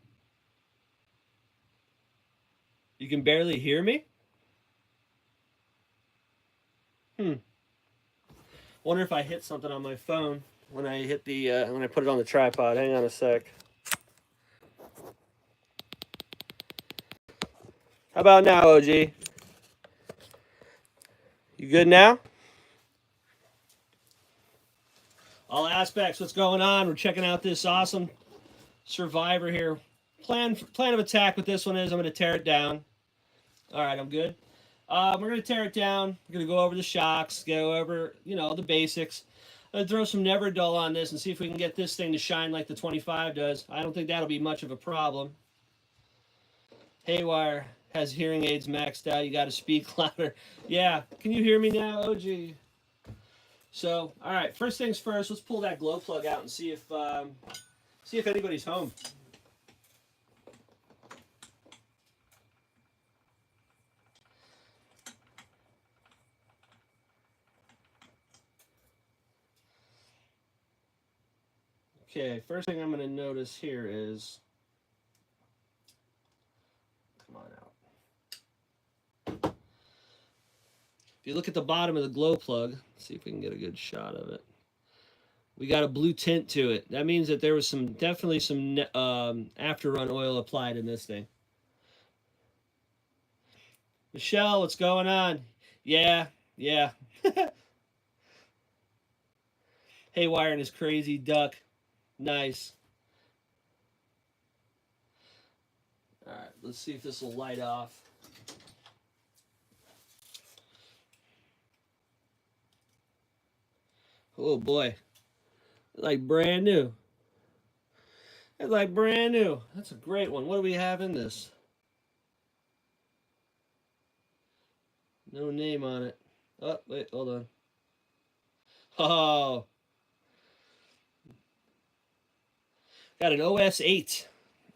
Speaker 1: You can barely hear me? Wonder if I hit something on my phone when I hit the when I put it on the tripod. Hang on a sec. How about now, OG? You good now? All aspects, what's going on? We're checking out this awesome Survivor here. Plan of attack with this one is I'm going to tear it down. All right, I'm good. We're going to tear it down. We're going to go over the shocks, go over, you know, the basics. I'm going to throw some Never Dull on this and see if we can get this thing to shine like the 25 does. I don't think that'll be much of a problem. Haywire has hearing aids maxed out. You got to speak louder. Yeah, can you hear me now, OG? So, all right, first things first, let's pull that glow plug out and see if anybody's home. Okay, first thing I'm going to notice here is, come on out. If you look at the bottom of the glow plug, let's see if we can get a good shot of it. We got a blue tint to it. That means that there was definitely some after run oil applied in this thing. Michelle, what's going on? Yeah. Haywire and his crazy duck. Nice. All right, let's see if this will light off. Oh boy, like brand new. It's like brand new. That's a great one. What do we have in this? No name on it. Oh, wait, hold on. Oh. Got an OS8.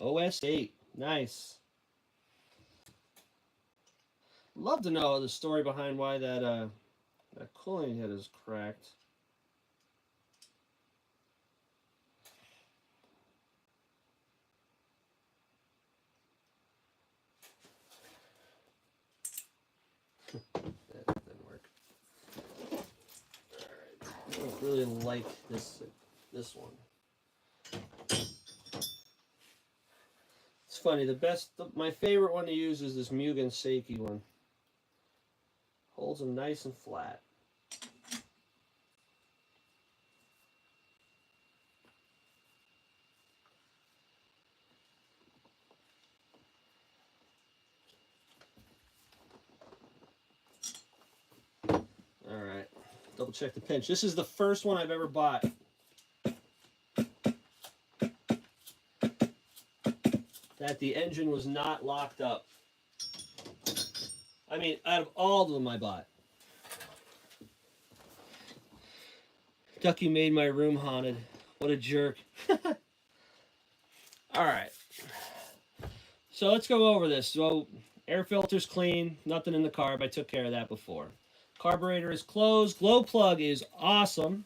Speaker 1: OS8. Nice. Love to know the story behind why that cooling head is cracked. That didn't work. Alright. I don't really like this one. It's funny, my favorite one to use is this Mugen Seiki one. Holds them nice and flat. Alright, double check the pinch. This is the first one I've ever bought. That the engine was not locked up. I mean, out of all of them I bought. Ducky made my room haunted. What a jerk. Alright. So let's go over this. So air filter's clean. Nothing in the carb. I took care of that before. Carburetor is closed. Glow plug is awesome.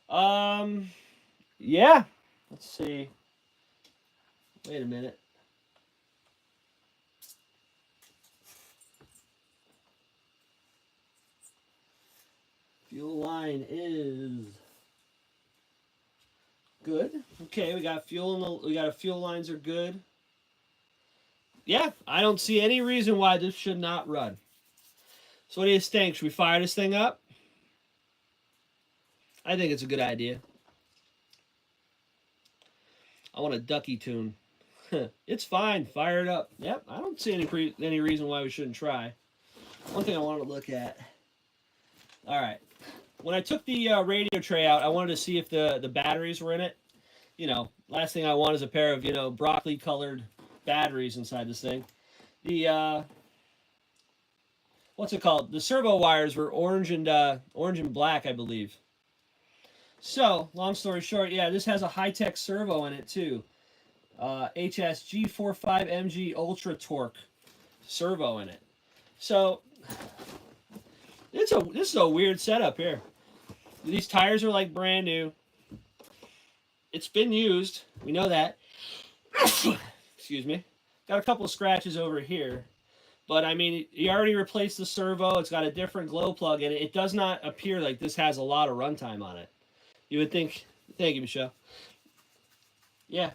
Speaker 1: Yeah. Let's see. Wait a minute. Fuel line is good. Okay, we got fuel. We got fuel lines are good. Yeah, I don't see any reason why this should not run. So what do you think? Should we fire this thing up? I think it's a good idea. I want a ducky tune. It's fine. Fire it up. Yep, I don't see any reason why we shouldn't try. One thing I want to look at. All right. When I took the radio tray out, I wanted to see if the batteries were in it. You know, last thing I want is a pair of, broccoli-colored batteries inside this thing. The, what's it called? The servo wires were orange and black, I believe. So, long story short, yeah, this has a high-tech servo in it, too. HSG45MG Ultra Torque servo in it. So, this is a weird setup here. These tires are like brand new. It's been used. We know that. Excuse me. Got a couple of scratches over here. But, I mean, you already replaced the servo. It's got a different glow plug in it. It does not appear like this has a lot of runtime on it. You would think... Thank you, Michelle. Yeah.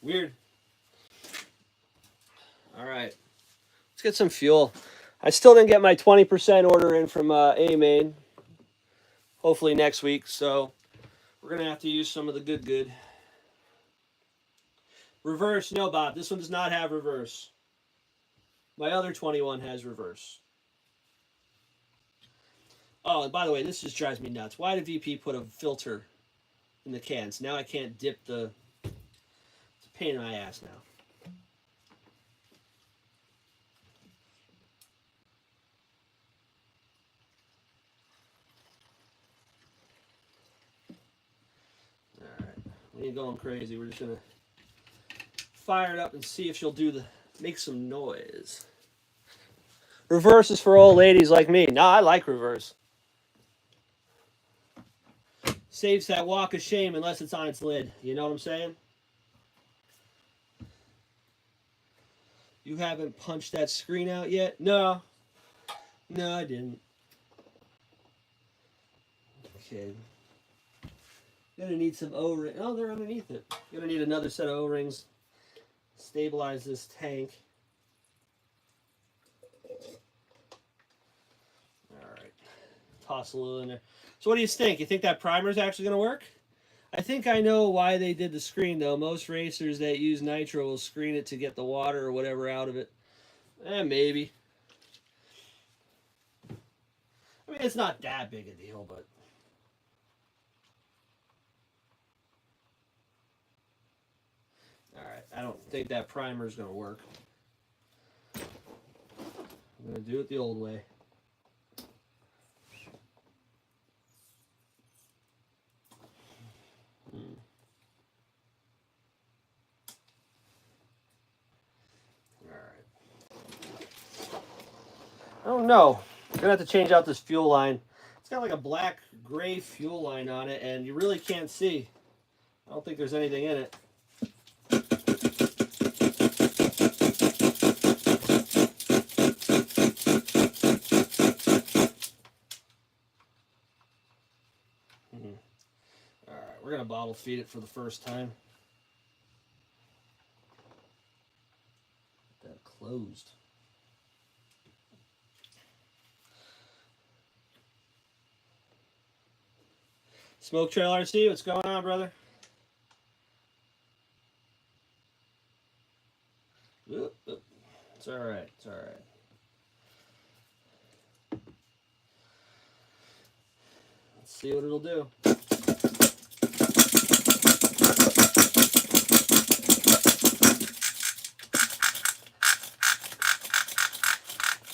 Speaker 1: Weird. All right. Let's get some fuel. I still didn't get my 20% order in from A-Main. Hopefully next week. So we're going to have to use some of the good. Reverse. No, Bob. This one does not have reverse. My other 21 has reverse. Oh, and by the way, this just drives me nuts. Why did VP put a filter in the cans? Now I can't dip the... It's a pain in my ass now. Alright. We ain't going crazy. We're just going to fire it up and see if she'll make some noise. Reverse is for old ladies like me. No, I like reverse. Saves that walk of shame unless it's on its lid. You know what I'm saying? You haven't punched that screen out yet? No. No, I didn't. Okay. Gonna need some O-rings. Oh, they're underneath it. Gonna need another set of O-rings. Stabilize this tank. Alright. Toss a little in there. So what do you think? You think that primer is actually going to work? I think I know why they did the screen, though. Most racers that use nitro will screen it to get the water or whatever out of it. Maybe. I mean, it's not that big a deal, but... Alright, I don't think that primer is going to work. I'm going to do it the old way. Oh no, I'm gonna have to change out this fuel line. It's got like a black gray fuel line on it, and you really can't see. I don't think there's anything in it. All right, we're gonna bottle feed it for the first time. That closed. Smoke Trail RC, what's going on, brother? Oop, oop. It's all right. It's all right. Let's see what it'll do.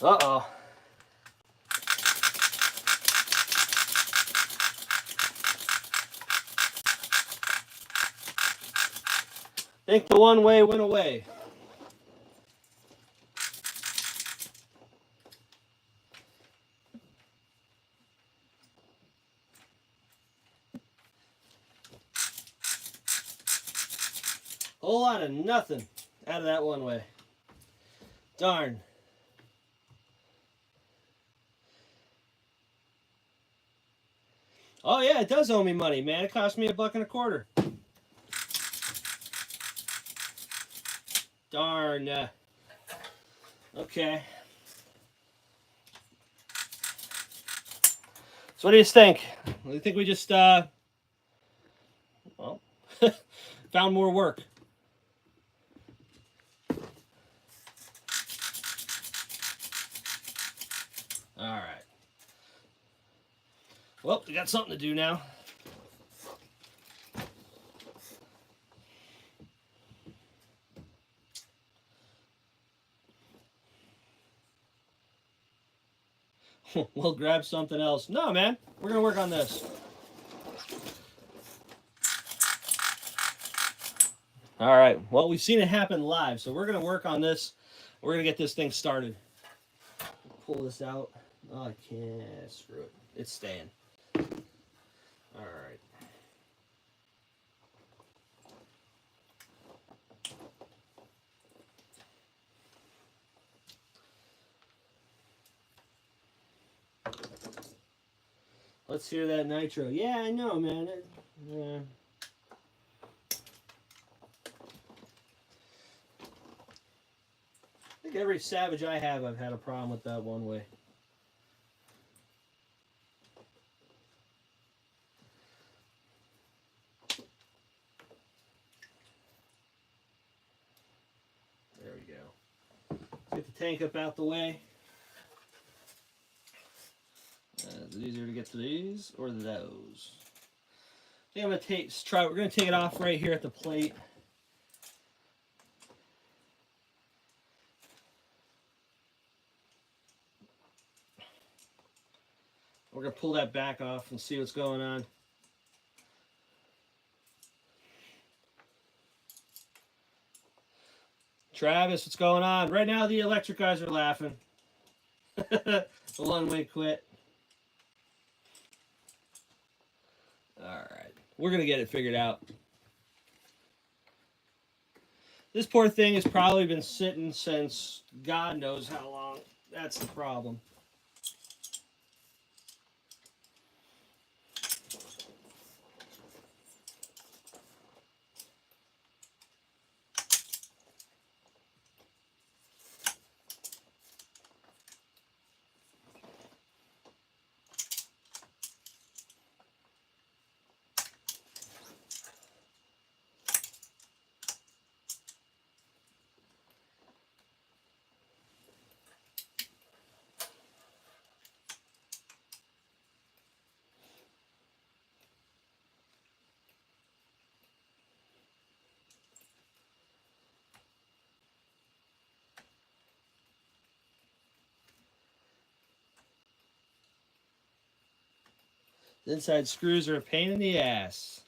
Speaker 1: Uh-oh. I think the one way went away. Whole lot of nothing out of that one way. Darn. Oh yeah, it does owe me money, man. It cost me $1.25. Darn. Okay. So what do you think? Do you think we just well, found more work? All right. Well, we got something to do now. We'll grab something else. No, man. We're going to work on this. All right. Well, we've seen it happen live, so we're going to work on this. We're going to get this thing started. Pull this out. Oh, I can't. Screw it. It's staying. All right. Let's hear that nitro. Yeah, I know, man. Yeah. I think every Savage I have, I've had a problem with that one way. There we go. Let's get the tank up out the way. Is it easier to get to these or those? I think I'm gonna try. We're gonna take it off right here at the plate. We're gonna pull that back off and see what's going on. Travis, what's going on? Right now the electric guys are laughing. The one-way quit. Alright. We're going to get it figured out. This poor thing has probably been sitting since God knows how long. That's the problem. The inside screws are a pain in the ass.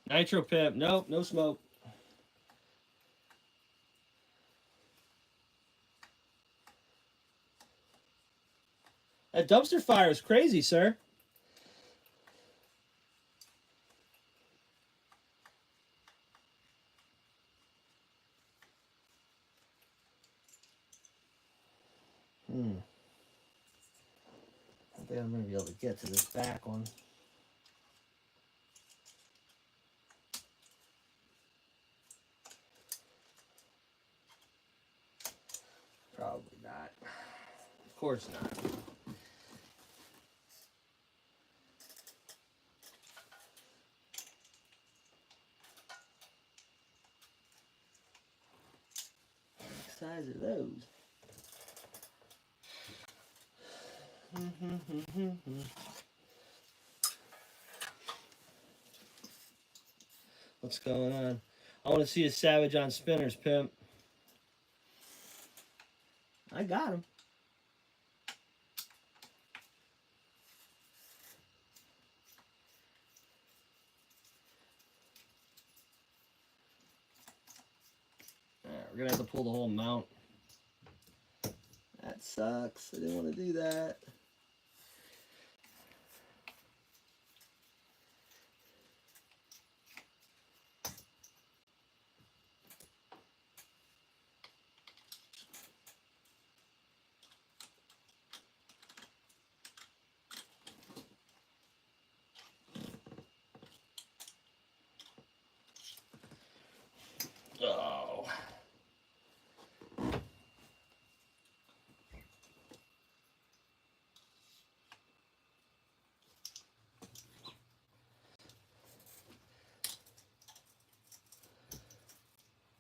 Speaker 1: Nitro Pimp. Nope, no smoke. That dumpster fire is crazy, sir. I think I'm going to be able to get to this back one. Probably not. Of course not. What size are those? What's going on? I want to see a Savage on spinners, Pimp. I got him. Alright, we're going to have to pull the whole mount. That sucks. I didn't want to do that. Oh.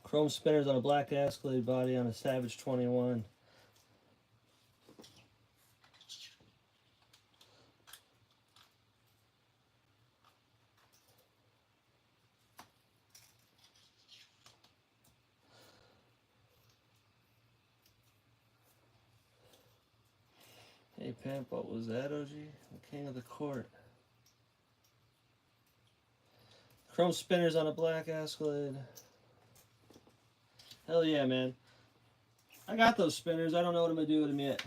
Speaker 1: Chrome spinners on a black Escalade body on a Savage 21. Hey Pimp, what was that, OG? The king of the court. Chrome spinners on a black Escalade. Hell yeah, man. I got those spinners. I don't know what I'm going to do with them yet.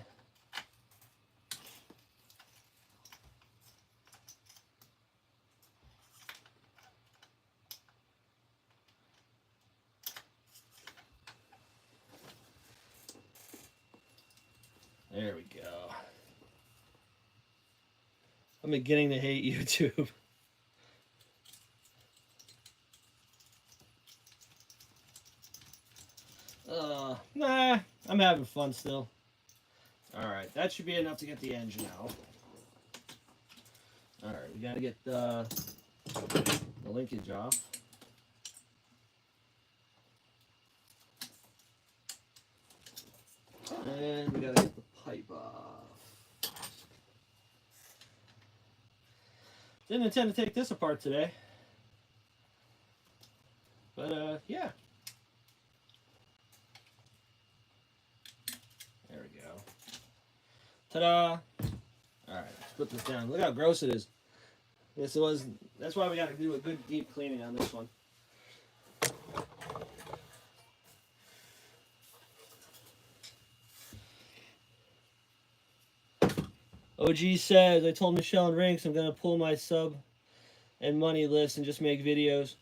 Speaker 1: There we go. I'm beginning to hate YouTube. Nah, I'm having fun still. Alright, that should be enough to get the engine out. Alright, we gotta get the linkage off. And we gotta get the pipe off. Didn't intend to take this apart today. But, yeah. There we go. Ta-da! Alright, let's put this down. Look how gross it is. That's why we gotta do a good deep cleaning on this one. OG says, I told Michelle and Rynks I'm going to pull my sub and money list and just make videos.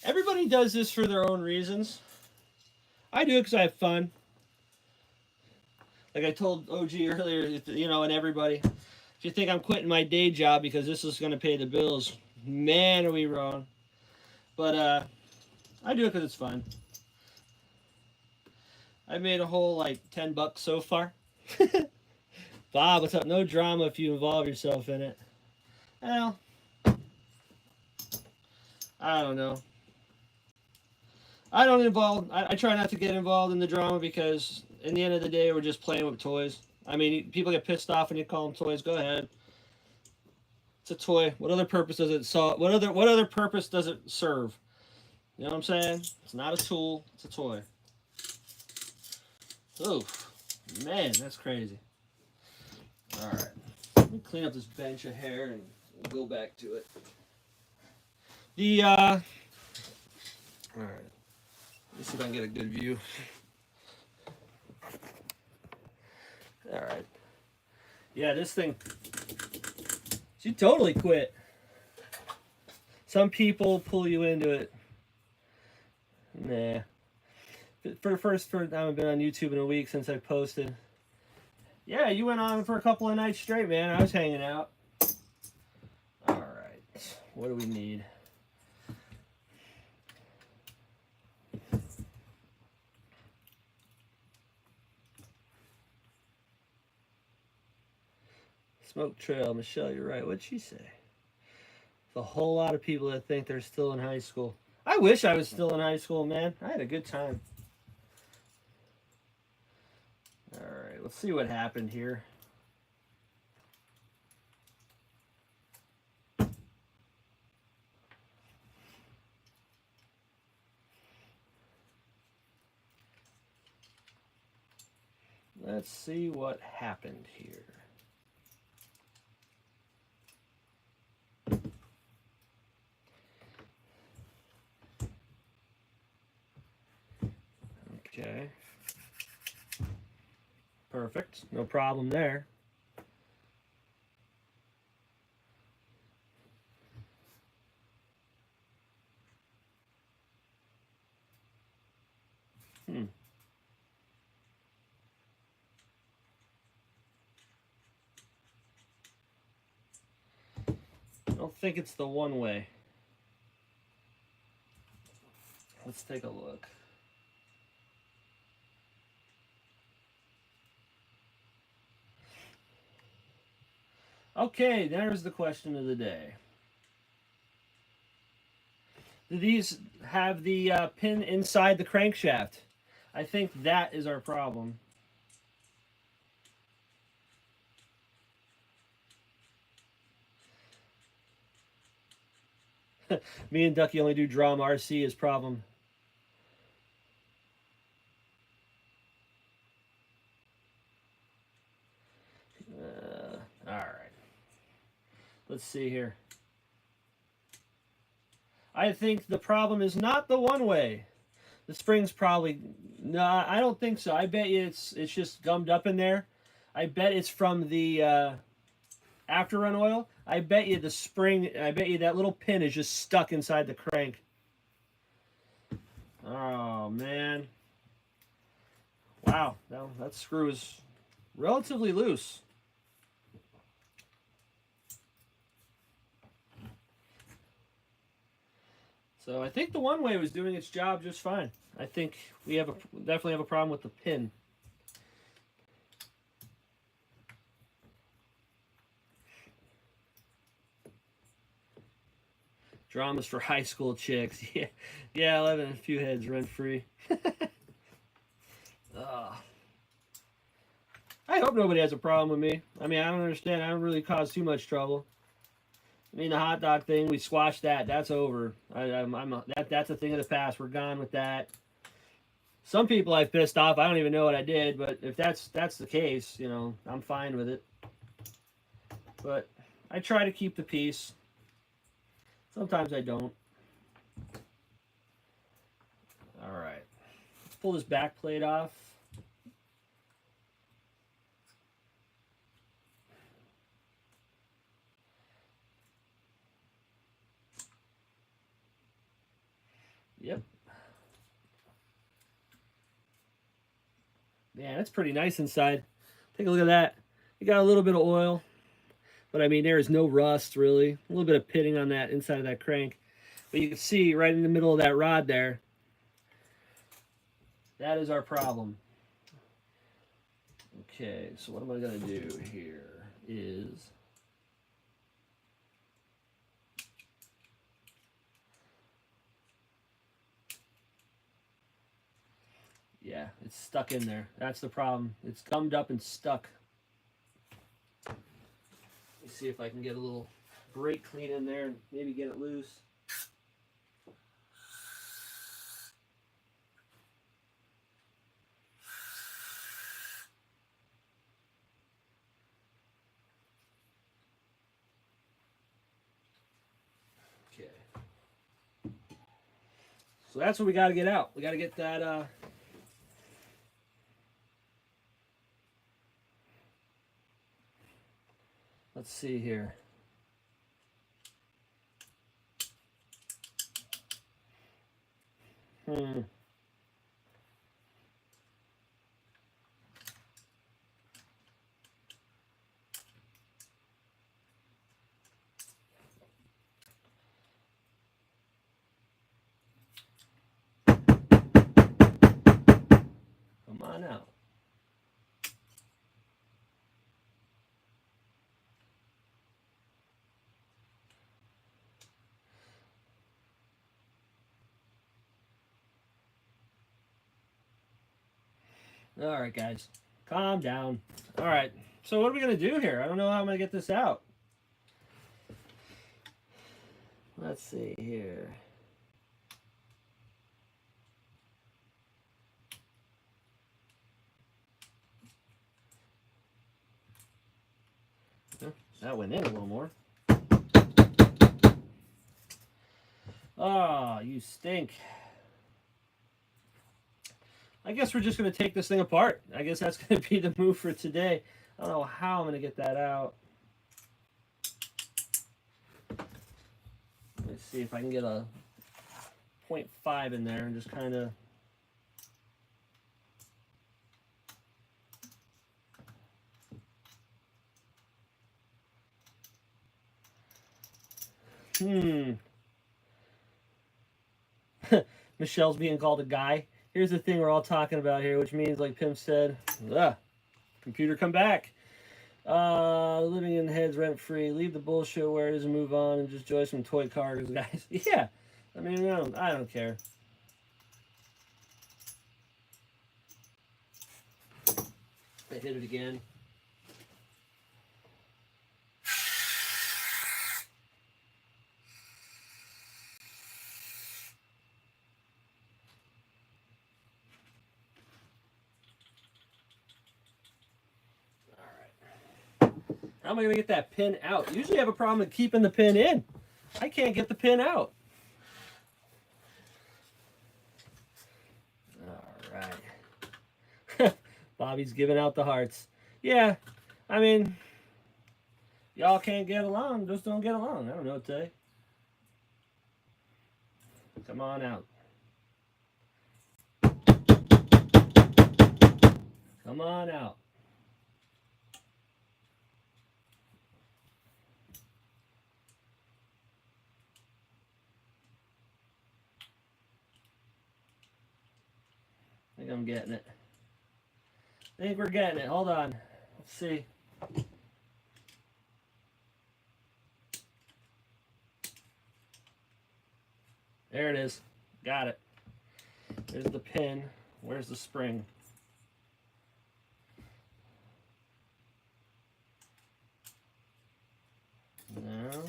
Speaker 1: Everybody does this for their own reasons. I do it because I have fun. Like I told OG earlier, you know, and everybody, if you think I'm quitting my day job because this is going to pay the bills, man, are we wrong. But I do it because it's fun. I made a whole, like, $10 so far. Bob, what's up? No drama if you involve yourself in it. Well, I don't know. I try not to get involved in the drama because in the end of the day, we're just playing with toys. I mean, people get pissed off when you call them toys. Go ahead. It's a toy. What other purpose does it solve? What other purpose does it serve? You know what I'm saying? It's not a tool. It's a toy. Oof. Man, that's crazy. Alright. Let me clean up this bench of hair and We'll go back to it. The all right. Let's see if I can get a good view. All right. Yeah, this thing. She totally quit. Some people pull you into it. Nah. For the first time I've been on YouTube in a week since I posted. Yeah, you went on for a couple of nights straight, man. I was hanging out. All right. What do we need? Smoke trail. Michelle, you're right. What'd she say? There's a whole lot of people that think they're still in high school. I wish I was still in high school, man. I had a good time. All right, let's see what happened here. Let's see what happened here. Okay. Perfect. No problem there. I don't think it's the one way. Let's take a look. Okay, there's the question of the day. Do these have the pin inside the crankshaft? I think that is our problem. Me and Ducky only do drum. RC is problem. All right. Let's see here. I think the problem is not the one way. The spring's probably no. I don't think so. I bet you it's just gummed up in there. I bet it's from the after run oil. I bet you the spring. I bet you that little pin is just stuck inside the crank. Oh man! Wow, that screw is relatively loose. So I think the one way was doing its job just fine. I think we definitely have a problem with the pin. Dramas for high school chicks. Yeah, 11 a few heads rent free. I hope nobody has a problem with me. I mean, I don't understand. I don't really cause too much trouble. I mean, the hot dog thing, we squashed that. That's over. That's a thing of the past. We're gone with that. Some people I've pissed off. I don't even know what I did, but if that's the case, you know, I'm fine with it. But I try to keep the peace. Sometimes I don't. All right. Let's pull this back plate off. Yep. Man, that's pretty nice inside. Take a look at that. You got a little bit of oil, but I mean, there is no rust really. A little bit of pitting on that inside of that crank. But you can see right in the middle of that rod there, that is our problem. Okay, so what am I going to do here is... Yeah, it's stuck in there. That's the problem. It's gummed up and stuck. Let me see if I can get a little brake clean in there and maybe get it loose. So that's what we got to get out. We got to get that. Let's see here. Come on out. All right, guys. Calm down. All right. So what are we going to do here? I don't know how I'm going to get this out. Let's see here. That went in a little more. Oh, you stink. I guess we're just going to take this thing apart. I guess that's going to be the move for today. I don't know how I'm going to get that out. Let's see if I can get a 0.5 in there and just kind of... Michelle's being called a guy. Here's the thing we're all talking about here, which means, like Pimp said, computer, come back. Living in heads rent-free. Leave the bullshit where it is and move on and just enjoy some toy cars, guys. Yeah. I mean, I don't care. I hit it again. How am I going to get that pin out? Usually I have a problem with keeping the pin in. I can't get the pin out. All right. Bobby's giving out the hearts. Yeah, I mean, y'all can't get along. Just don't get along. I don't know what to say. Come on out. Come on out. I think I'm getting it. I think we're getting it. Hold on. Let's see. There it is. Got it. There's the pin. Where's the spring? No.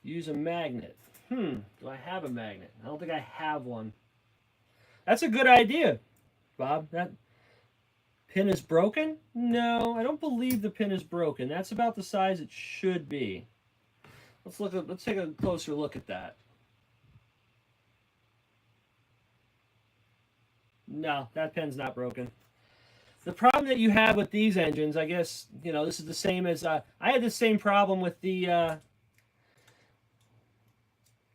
Speaker 1: Use a magnet. Do I have a magnet? I don't think I have one. That's a good idea, Bob. That pin is broken? No, I don't believe the pin is broken. That's about the size it should be. Let's take a closer look at that. No, that pin's not broken. The problem that you have with these engines, I guess, this is the same as I had the same problem with the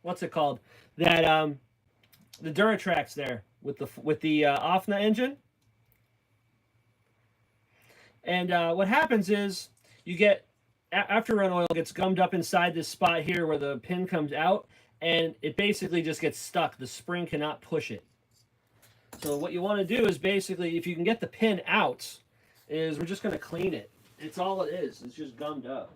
Speaker 1: what's it called? That the Duratrax there with the Offna engine. And what happens is you get after-run oil gets gummed up inside this spot here where the pin comes out, and it basically just gets stuck. The spring cannot push it. So what you want to do is basically, if you can get the pin out, is we're just going to clean it. It's all it is. It's just gummed up.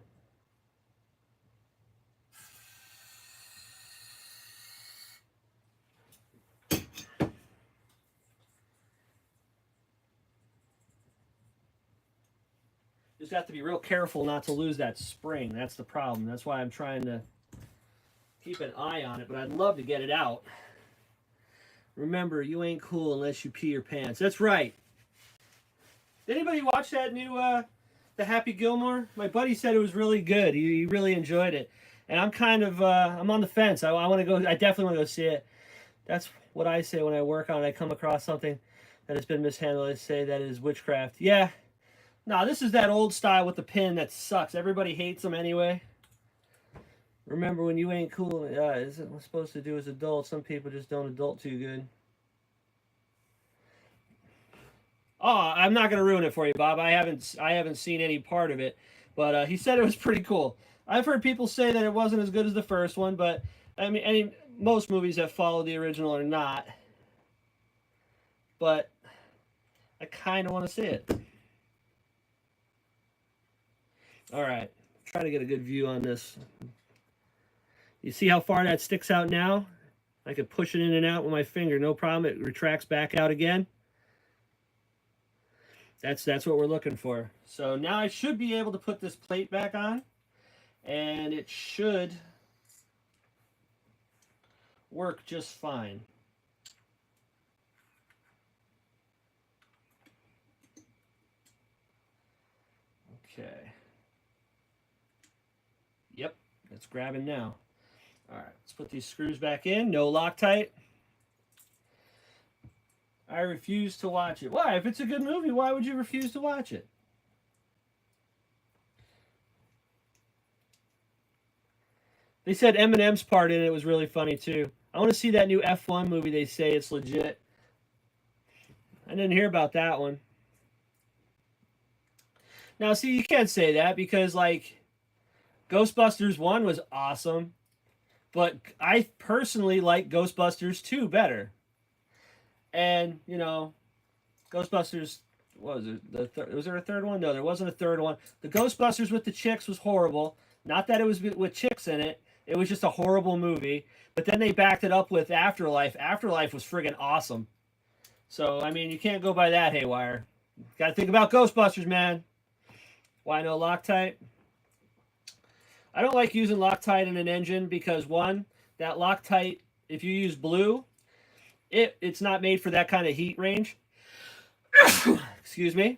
Speaker 1: Just have to be real careful not to lose that spring. That's the problem. That's why I'm trying to keep an eye on it, but I'd love to get it out. Remember, you ain't cool unless you pee your pants. That's right. Did anybody watch that new the Happy Gilmore? My buddy said it was really good. He really enjoyed it, and I'm kind of I'm on the fence. I want to go. I definitely want to go see it. That's what I say when I work on it. I come across something that has been mishandled. I say that is witchcraft. Yeah. No, this is that old style with the pin that sucks. Everybody hates them anyway. Remember when you ain't cool, isn't what we're supposed to do as adults. Some people just don't adult too good. Oh, I'm not gonna ruin it for you, Bob. I haven't seen any part of it, but he said it was pretty cool. I've heard people say that it wasn't as good as the first one, but I mean, most movies that follow the original are not. But I kind of want to see it. All right, try to get a good view on this. You see how far that sticks out now? I could push it in and out with my finger, no problem. It retracts back out again. That's what we're looking for. So now I should be able to put this plate back on, and it should work just fine. Okay. Yep, it's grabbing now. All right, let's put these screws back in. No Loctite. I refuse to watch it. Why? If it's a good movie, why would you refuse to watch it? They said Eminem's part in it was really funny too. I want to see that new F1 movie. They say it's legit. I didn't hear about that one. Now, see, you can't say that because, like, Ghostbusters 1 was awesome, but I personally like Ghostbusters 2 better. And, you know, Ghostbusters, what was it? Was there a third one? No, there wasn't a third one. The Ghostbusters with the chicks was horrible. Not that it was with chicks in it. It was just a horrible movie. But then they backed it up with Afterlife. Afterlife was friggin' awesome. So, I mean, you can't go by that haywire. Got to think about Ghostbusters, man. Why no Loctite? I don't like using Loctite in an engine because, one, that Loctite, if you use blue, it's not made for that kind of heat range. Excuse me.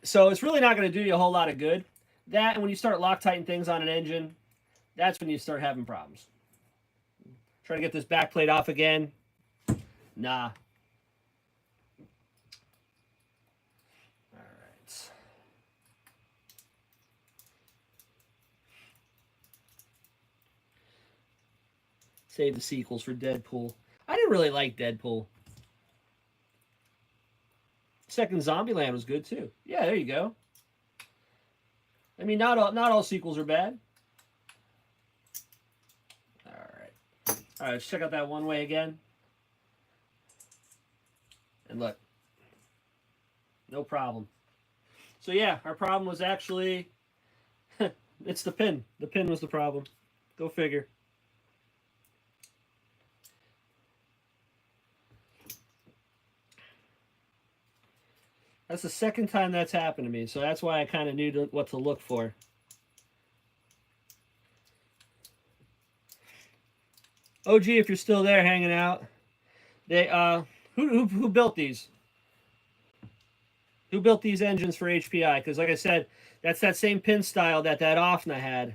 Speaker 1: So it's really not going to do you a whole lot of good. That, and when you start Loctiting things on an engine, that's when you start having problems. Try to get this back plate off again. Nah. All right. Save the sequels for Deadpool. I didn't really like Deadpool. Second Zombieland was good too. Yeah, there you go. I mean, not all sequels are bad. All right, let's check out that one way again. And look, no problem. So yeah, our problem was actually it's the pin. The pin was the problem. Go figure. That's the second time that's happened to me, so that's why I kind of knew what to look for. OG, if you're still there hanging out, they who built these? Who built these engines for HPI? Because like I said, that's that same pin style that Offna had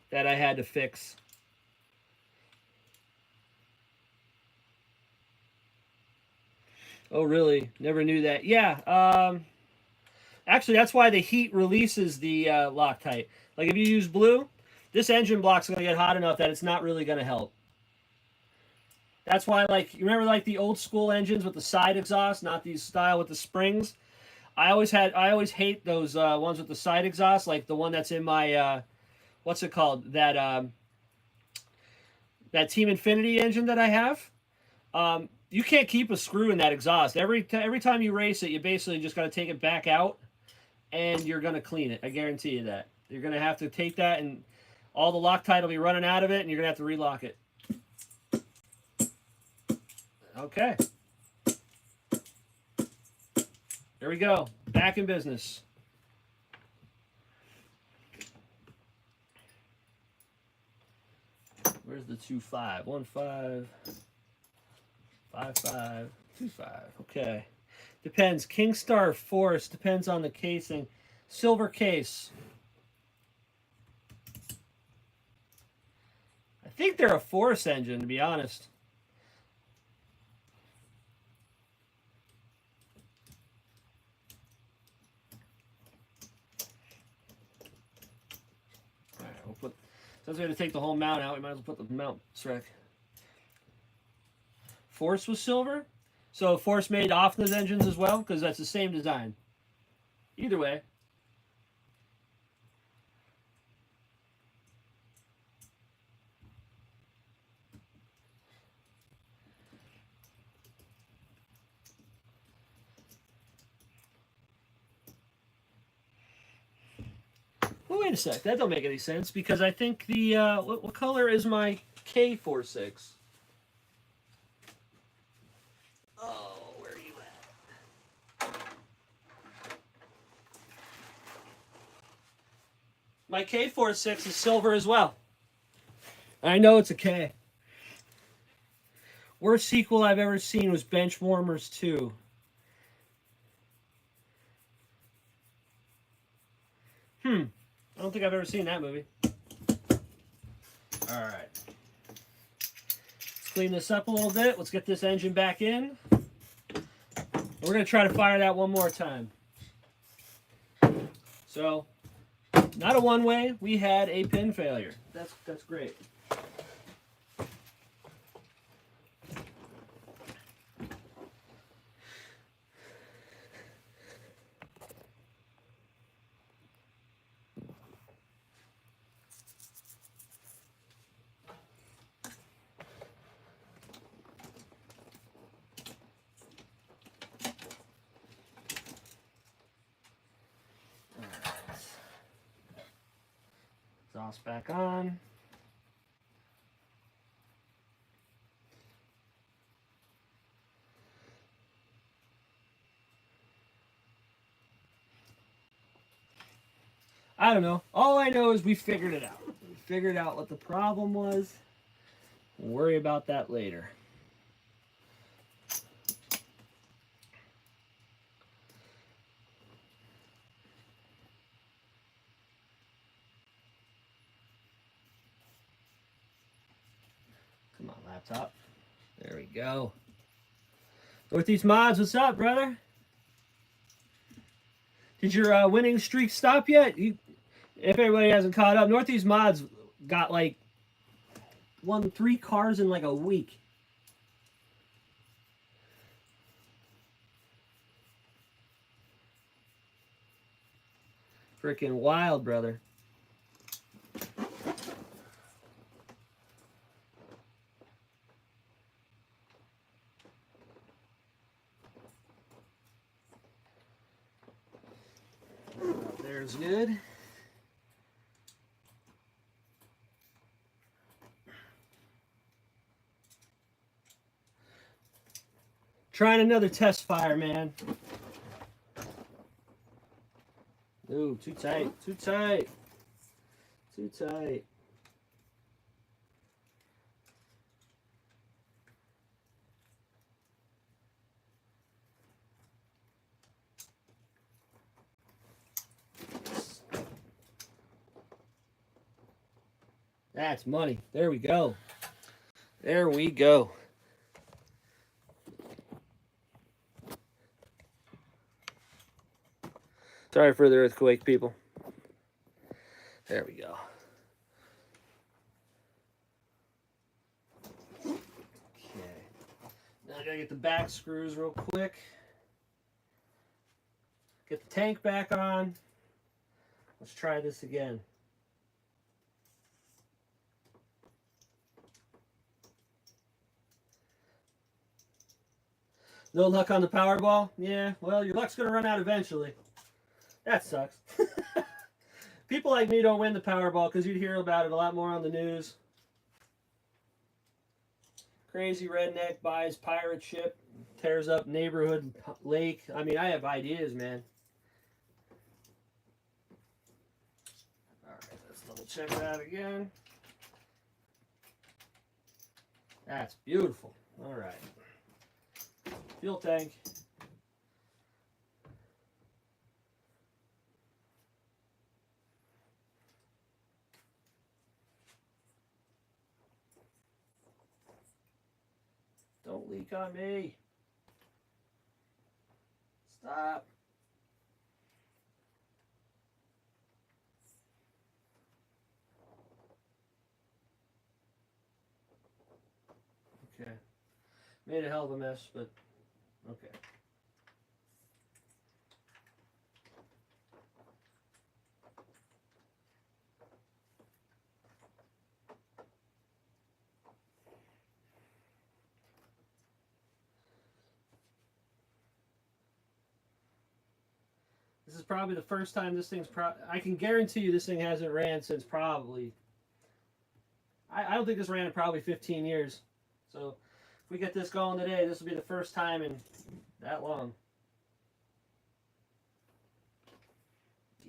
Speaker 1: that I had to fix. Oh, really? Never knew that. Yeah. Actually, that's why the heat releases the Loctite. Like if you use blue, this engine block's going to get hot enough that it's not really going to help. That's why, like, you remember like the old school engines with the side exhaust, not these style with the springs. I always hate those ones with the side exhaust, like the one that's in my what's it called? That Team Infinity engine that I have. You can't keep a screw in that exhaust. Every time you race it, you basically just got to take it back out, and you're going to clean it. I guarantee you that. You're going to have to take that, and all the Loctite will be running out of it, and you're going to have to relock it. Okay. There we go. Back in business. Where's the 2.5? 1.5. 5525. Okay. Depends. Kingstar Force depends on the casing. Silver case. I think they're a Force engine, to be honest. All right, we'll put. Since we had to take the whole mount out, we might as well put the mount strike. Force was silver, so Force made off those engines as well, because that's the same design. Either way. Well, wait a sec. That don't make any sense because I think the what color is my K46? Oh, where are you at? My K46 is silver as well. I know it's a K. Worst sequel I've ever seen was Benchwarmers 2. I don't think I've ever seen that movie. All right. Let's clean this up a little bit. Let's get this engine back in. We're going to try to fire that one more time. So, not a one-way. We had a pin failure. That's great. Exhaust back on. I don't know. All I know is we figured it out. We figured out what the problem was. We'll worry about that later. Come on, laptop. There we go. Northeast Mods, what's up, brother? Did your winning streak stop yet? If everybody hasn't caught up, Northeast Mods got like won 3 cars in like a week. Freaking wild, brother. There's good. Trying another test fire, man. Ooh, too tight, too tight, too tight. That's money. There we go. There we go. Sorry for the earthquake, people. There we go. Okay. Now I gotta get the back screws real quick. Get the tank back on. Let's try this again. No luck on the Powerball? Yeah, well, your luck's going to run out eventually. That sucks. People like me don't win the Powerball because you'd hear about it a lot more on the news. Crazy redneck buys pirate ship, tears up neighborhood lake. I mean, I have ideas, man. All right, let's double check that again. That's beautiful. All right. Fuel tank. Don't leak on me. Stop. Okay. Made a hell of a mess, but okay. This is probably the first time this thing's I can guarantee you this thing hasn't ran since probably... I don't think this ran in probably 15 years. So if we get this going today, this will be the first time in that long.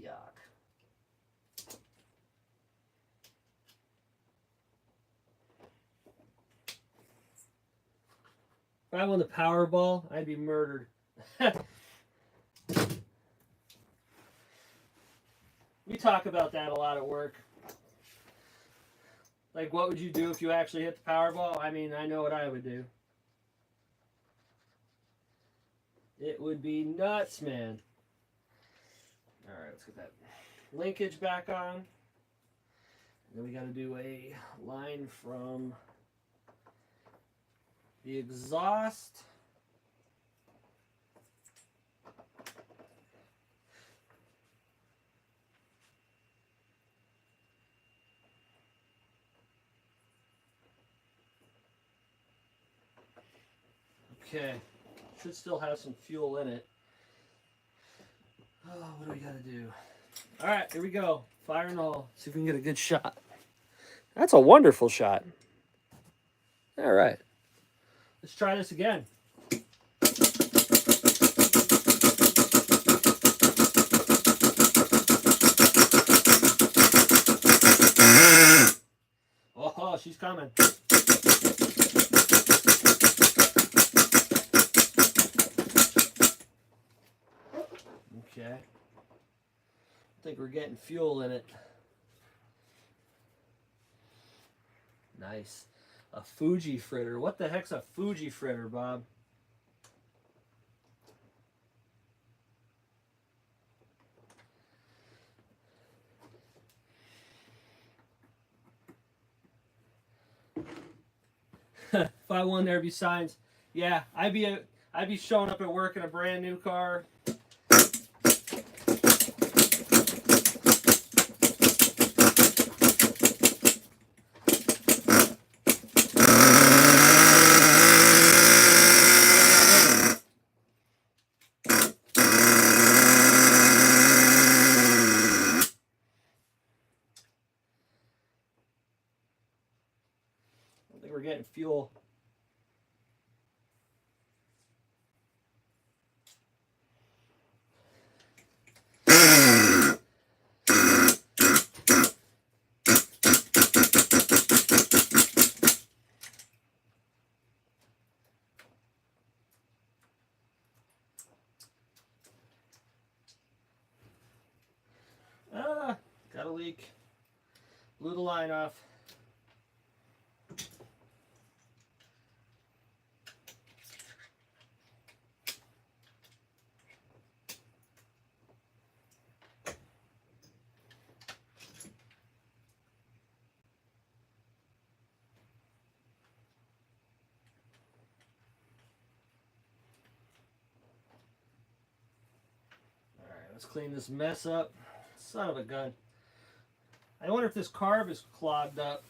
Speaker 1: Yuck. If I won the Powerball, I'd be murdered. We talk about that a lot at work. Like, what would you do if you actually hit the Powerball? I mean, I know what I would do. It would be nuts, man. All right, let's get that linkage back on. And then we got to do a line from the exhaust. Okay, should still have some fuel in it. Oh, what do we got to do? All right, here we go. Fire in the hole. See if we can get a good shot. That's a wonderful shot. All right. Let's try this again. Oh, she's coming. Okay. I think we're getting fuel in it. Nice. A Fuji fritter. What the heck's a Fuji fritter, Bob? If I won, there'd be signs. Yeah, I'd be showing up at work in a brand new car. I think we're getting fuel. Got a leak. Blew the line off. All right, let's clean this mess up. Son of a gun. I wonder if this carb is clogged up.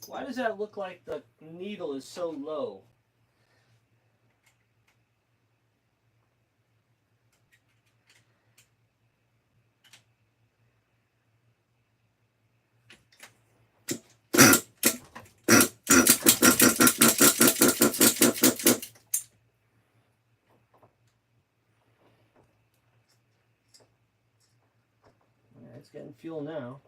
Speaker 1: Why does that look like the needle is so low? It's getting fuel now.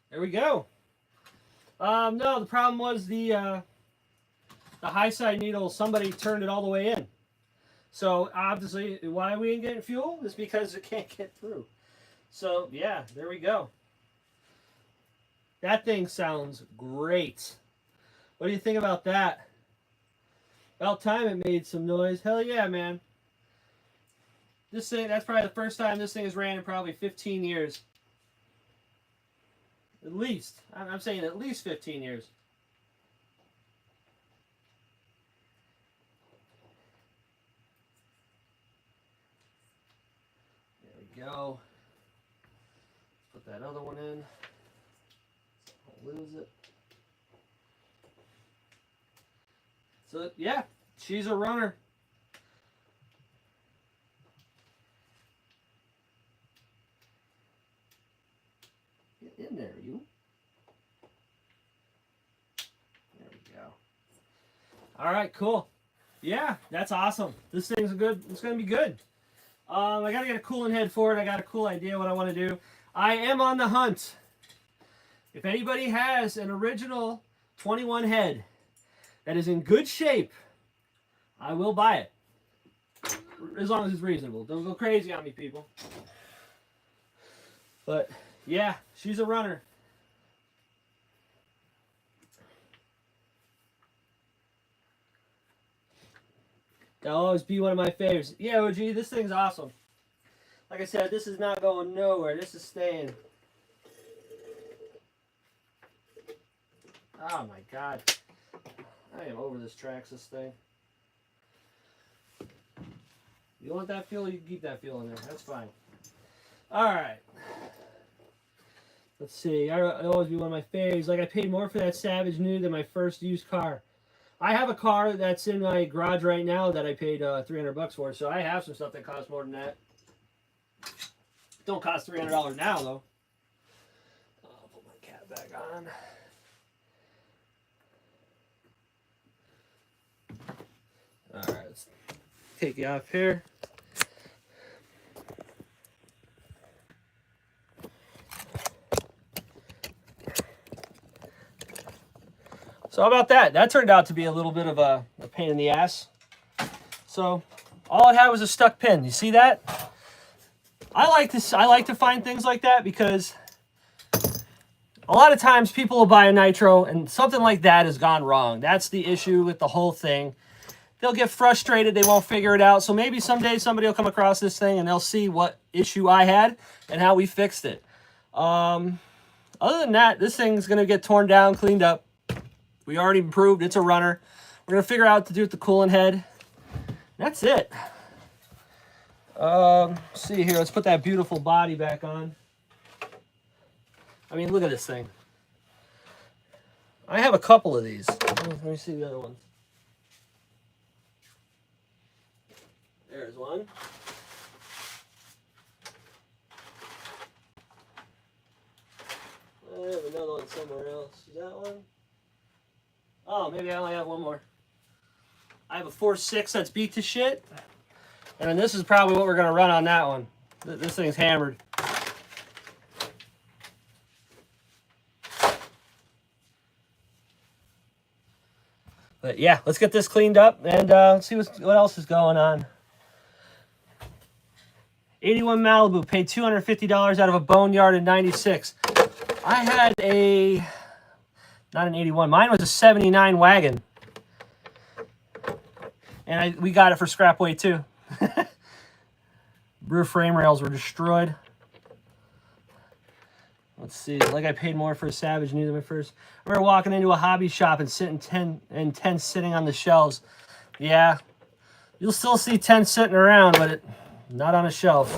Speaker 1: There we go. No, the problem was the high side needle, somebody turned it all the way in. So obviously why we ain't getting fuel is because it can't get through. So yeah, there we go. That thing sounds great. What do you think about that? About time it made some noise. Hell yeah, man. This thing, that's probably the first time this thing has ran in probably 15 years. At least. I'm saying at least 15 years. There we go. Put that other one in. I'll lose it. So, yeah, she's a runner. Get in there, you. There we go. All right, cool. Yeah, that's awesome. This thing's good. It's going to be good. I got to get a cooling head for it. I got a cool idea what I want to do. I am on the hunt. If anybody has an original 21 head that is in good shape, I will buy it. As long as it's reasonable. Don't go crazy on me, people. But, yeah, she's a runner. That'll always be one of my favorites. Yeah, OG, this thing's awesome. Like I said, this is not going nowhere. This is staying. Oh my God. I am over this Traxxas thing. You want that fuel? You can keep that fuel in there. That's fine. Alright. Let's see. It'll always be one of my faves. Like, I paid more for that Savage new than my first used car. I have a car that's in my garage right now that I paid $300 for, so I have some stuff that costs more than that. Don't cost $300 now, though. I'll put my cap back on. Alright, let's take you off here. So how about that? That turned out to be a little bit of a pain in the ass. So all it had was a stuck pin. You see that? I like to find things like that because a lot of times people will buy a nitro and something like that has gone wrong. That's the issue with the whole thing. They'll get frustrated. They won't figure it out. So maybe someday somebody will come across this thing and they'll see what issue I had and how we fixed it. Other than that, this thing's going to get torn down, cleaned up. We already proved it's a runner. We're going to figure out what to do with the coolant head. That's it. See here. Let's put that beautiful body back on. I mean, look at this thing. I have a couple of these. Let me see the other one. There's one. I have another one somewhere else. Is that one? Oh, maybe I only have one more. I have a 4.6 that's beat to shit. And then this is probably what we're going to run on that one. This thing's hammered. But yeah, let's get this cleaned up and see what else is going on. 81 Malibu, paid $250 out of a Boneyard in 96. I had a, not an 81, mine was a 79 wagon. And we got it for scrap weight too. Rear frame rails were destroyed. Let's see, like I paid more for a Savage new than my first. I remember walking into a hobby shop and sitting 10 sitting on the shelves. Yeah, you'll still see 10 sitting around, but not on a shelf.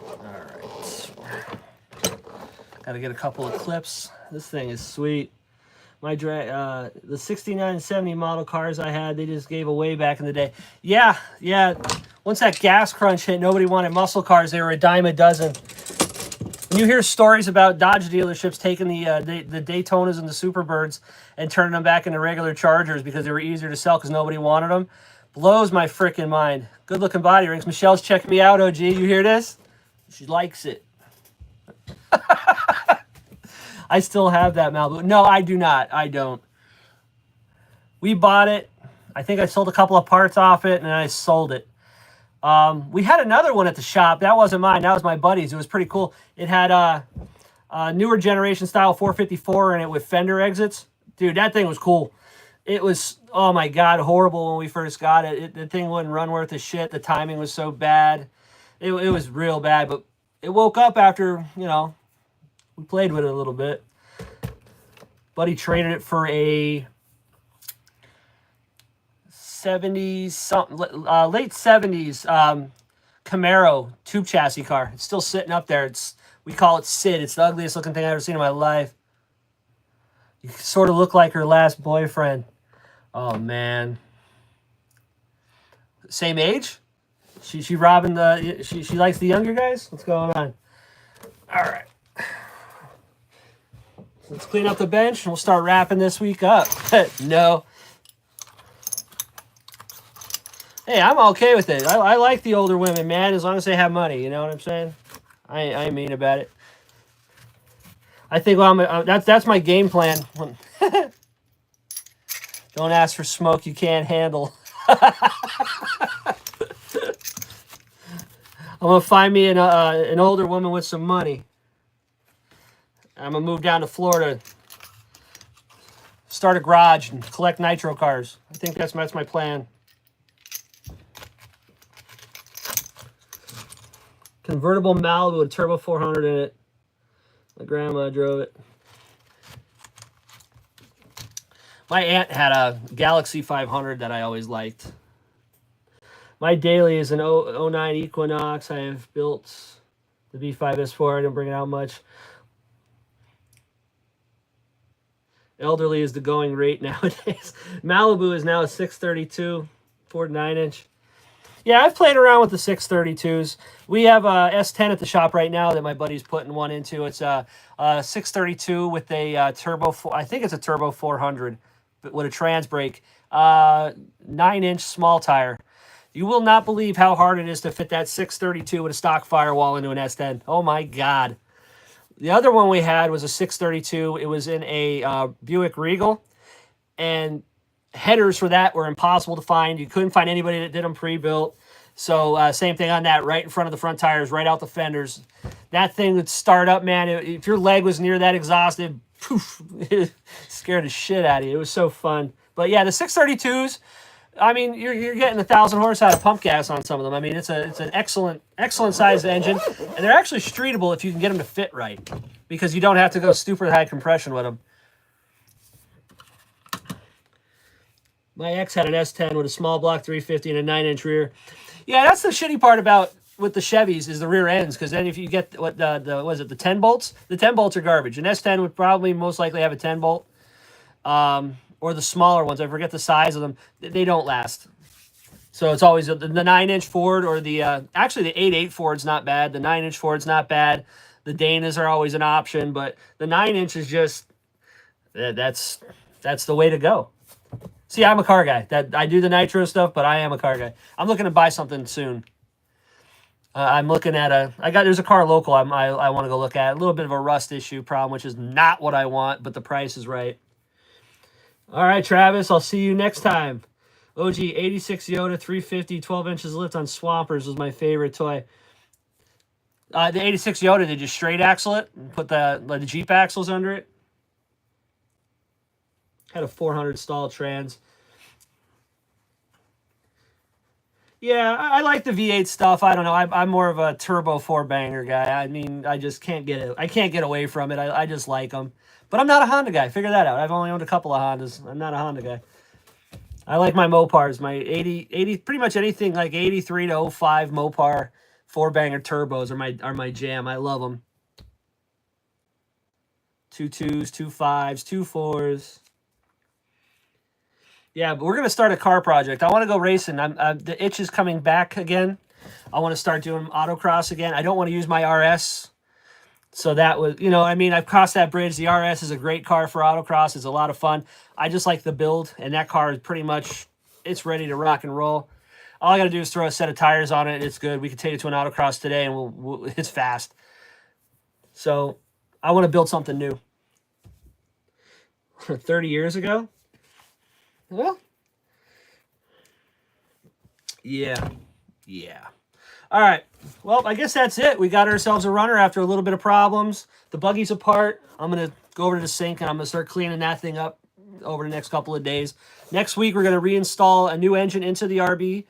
Speaker 1: All right, gotta get a couple of clips. This thing is sweet. My the 69 and 70 model cars I had, they just gave away back in the day. Yeah. Once that gas crunch hit, nobody wanted muscle cars. They were a dime a dozen. When you hear stories about Dodge dealerships taking the Daytonas and the Superbirds and turning them back into regular Chargers because they were easier to sell because nobody wanted them, blows my freaking mind. Good looking body rings. Michelle's checking me out, OG. You hear this? She likes it. I still have that Malibu. No, I do not. I don't. We bought it. I think I sold a couple of parts off it, and then I sold it. We had another one at the shop. That wasn't mine. That was my buddy's. It was pretty cool. It had a newer generation style 454 in it with fender exits. Dude, that thing was cool. It was, oh my God, horrible when we first got it. The thing wouldn't run worth a shit. The timing was so bad. It was real bad, but it woke up after, you know, we played with it a little bit. Buddy traded it for a 70s something, late 70s Camaro tube chassis car. It's still sitting up there. We call it Sid. It's the ugliest looking thing I've ever seen in my life. You sort of look like her last boyfriend. Oh man. Same age? She robbing the she likes the younger guys? What's going on? All right. Let's clean up the bench and we'll start wrapping this week up. No. Hey, I'm okay with it. I like the older women, man, as long as they have money. You know what I'm saying? I ain't mean about it. I think that's my game plan. Don't ask for smoke you can't handle. I'm gonna find me an older woman with some money. I'm gonna move down to Florida, start a garage, and collect nitro cars. I think that's my plan. Convertible Malibu with turbo 400 in it. My grandma drove it. My aunt had a Galaxy 500 that I always liked. My daily is an 09 Equinox. I have built the V5S4. I didn't bring it out much. Elderly is the going rate nowadays. Malibu is now a 632 Ford 9-inch. Yeah, I've played around with the 632s. We have a S10 at the shop right now that my buddy's putting one into. It's a 632 with a turbo. I think it's a turbo 400, but with a trans brake. 9-inch small tire. You will not believe how hard it is to fit that 632 with a stock firewall into an S10. Oh my God. The other one we had was a 632. It was in a Buick Regal, and headers for that were impossible to find. You couldn't find anybody that did them pre-built. So same thing on that, right in front of the front tires, right out the fenders. That thing would start up, man. If your leg was near that exhaust, it scared the shit out of you. It was so fun. But yeah, the 632s, I mean, you're getting 1,000 horse out of pump gas on some of them. I mean, it's an excellent sized engine, and they're actually streetable if you can get them to fit right, because you don't have to go super high compression with them. My ex had an S10 with a small block 350 and a 9-inch rear. Yeah, that's the shitty part about with the Chevys is the rear ends, because then if you get what the 10 bolts, the 10 bolts are garbage. An S10 would probably most likely have a 10 bolt, or the smaller ones. I forget the size of them. They don't last. So it's always the 9-inch Ford or the actually the 8.8 Ford's not bad. The 9-inch Ford's not bad. The Danas are always an option, but the 9-inch is just That's the way to go. See, I'm a car guy. That I do the nitro stuff, but I am a car guy. I'm looking to buy something soon. I'm looking at there's a car local I want to go look at. A little bit of a rust issue problem, which is not what I want, but the price is right. All right, Travis, I'll see you next time. OG 86 Yoda 350 12 inches lift on Swampers was my favorite toy. The 86 Yoda, did you straight axle it and put the Jeep axles under it? Had a 400 stall trans. Yeah, I like the V8 stuff. I don't know. I'm more of a turbo four banger guy. I mean, I just can't get it. I can't get away from it. I just like them. But I'm not a Honda guy. Figure that out. I've only owned a couple of Hondas. I'm not a Honda guy. I like my Mopars. My 80, pretty much anything like 83 to 05 Mopar four banger turbos are my jam. I love them. 2.2s, 2.5s, 2.4s. Yeah, but we're going to start a car project. I want to go racing. The itch is coming back again. I want to start doing autocross again. I don't want to use my RS. So that was, I mean, I've crossed that bridge. The RS is a great car for autocross. It's a lot of fun. I just like the build, and that car is pretty much, it's ready to rock and roll. All I got to do is throw a set of tires on it. It's good. We can take it to an autocross today, and it's fast. So I want to build something new. 30 years ago? Well, yeah. All right. Well, I guess that's it. We got ourselves a runner after a little bit of problems. The buggy's apart. I'm going to go over to the sink, and I'm going to start cleaning that thing up over the next couple of days. Next week, we're going to reinstall a new engine into the RB.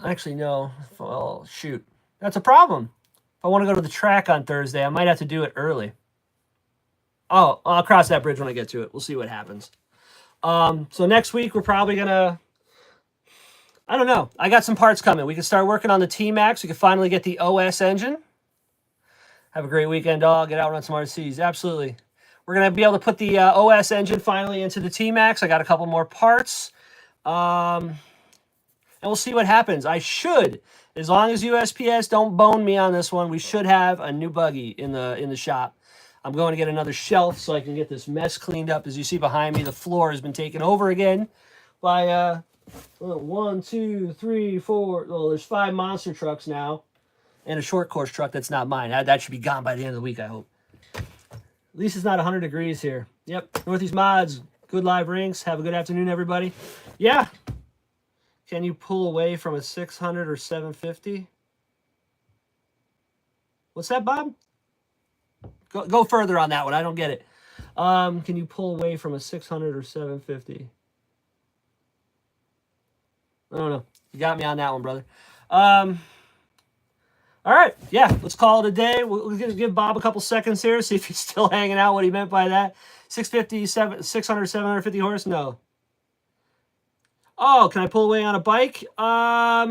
Speaker 1: Actually, no. Well, shoot. That's a problem. If I want to go to the track on Thursday, I might have to do it early. Oh, I'll cross that bridge when I get to it. We'll see what happens. So next week, we're probably going to, I don't know. I got some parts coming. We can start working on the T-Max. We can finally get the OS engine. Have a great weekend, dog. Get out, run some RCs. Absolutely. We're going to be able to put the OS engine finally into the T-Max. I got a couple more parts. And we'll see what happens. I should, as long as USPS don't bone me on this one, we should have a new buggy in the shop. I'm going to get another shelf so I can get this mess cleaned up. As you see behind me, the floor has been taken over again by 1, 2, 3, 4. Well, there's 5 monster trucks now, and a short course truck that's not mine. That should be gone by the end of the week, I hope. At least it's not 100 degrees here. Yep, Northeast Mods, good live Rynks. Have a good afternoon, everybody. Yeah. Can you pull away from a 600 or 750? What's that, Bob? Go further on that one. I don't get it. Can you pull away from a 600 or 750? I don't know. You got me on that one, brother. All right. Yeah, let's call it a day. We'll give Bob a couple seconds here, see if he's still hanging out, what he meant by that. 650, 600, 750 horse? No. Oh, can I pull away on a bike? I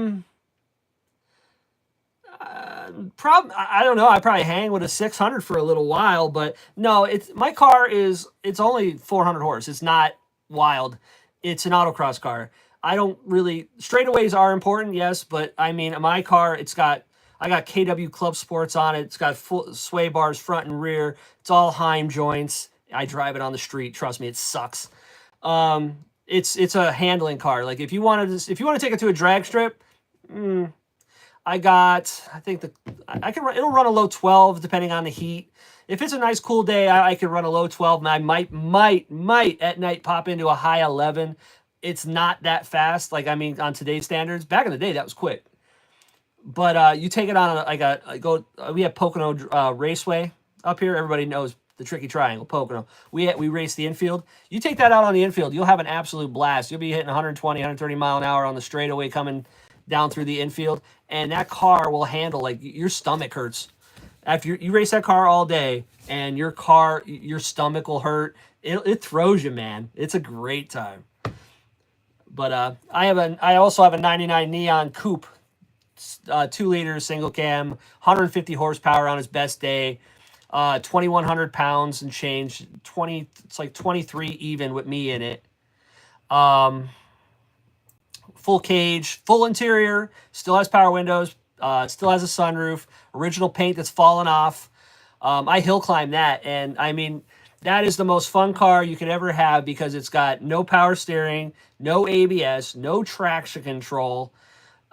Speaker 1: don't know. I probably hang with a 600 for a little while, but no, my car it's only 400 horse. It's not wild. It's an autocross car. I don't really, straightaways are important, yes, but I mean, my car, I got KW Club Sports on it. It's got full sway bars front and rear. It's all Heim joints. I drive it on the street. Trust me, it sucks. It's a handling car. Like if you want to take it to a drag strip, I think it'll run a low 12 depending on the heat. If it's a nice cool day, I can run a low 12, and I might at night pop into a high 11. It's not that fast. Like, I mean, on today's standards, back in the day, that was quick. But you take it on we have Pocono Raceway up here. Everybody knows the Tricky Triangle, Pocono. We race the infield. You take that out on the infield, you'll have an absolute blast. You'll be hitting 120, 130 mile an hour on the straightaway coming down through the infield, and that car will handle, like, your stomach hurts. After you race that car all day, and your stomach will hurt. It throws you, man. It's a great time. But I also have a 99 Neon Coupe, 2 liter single cam, 150 horsepower on its best day, 2,100 pounds and change, it's like 23 even with me in it. Full cage, full interior, still has power windows, still has a sunroof, original paint that's fallen off. I hill climbed that, and I mean, that is the most fun car you could ever have because it's got no power steering, no ABS, no traction control,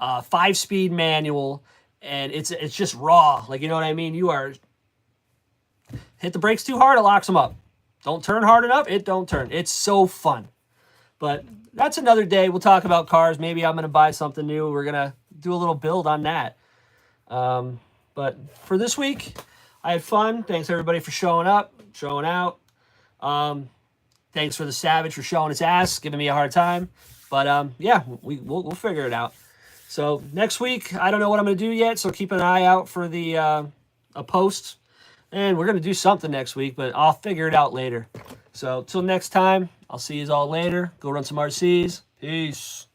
Speaker 1: 5-speed manual, and it's just raw. Like, you know what I mean? You are hit the brakes too hard, it locks them up. Don't turn hard enough, it don't turn. It's so fun. But that's another day. We'll talk about cars. Maybe I'm going to buy something new. We're going to do a little build on that. But for this week, I had fun. Thanks, everybody, for showing up, showing out. Thanks for the Savage for showing his ass, giving me a hard time. But, yeah, we'll figure it out. So next week, I don't know what I'm going to do yet, so keep an eye out for the a post. And we're going to do something next week, but I'll figure it out later. So till next time, I'll see you all later. Go run some RCs. Peace.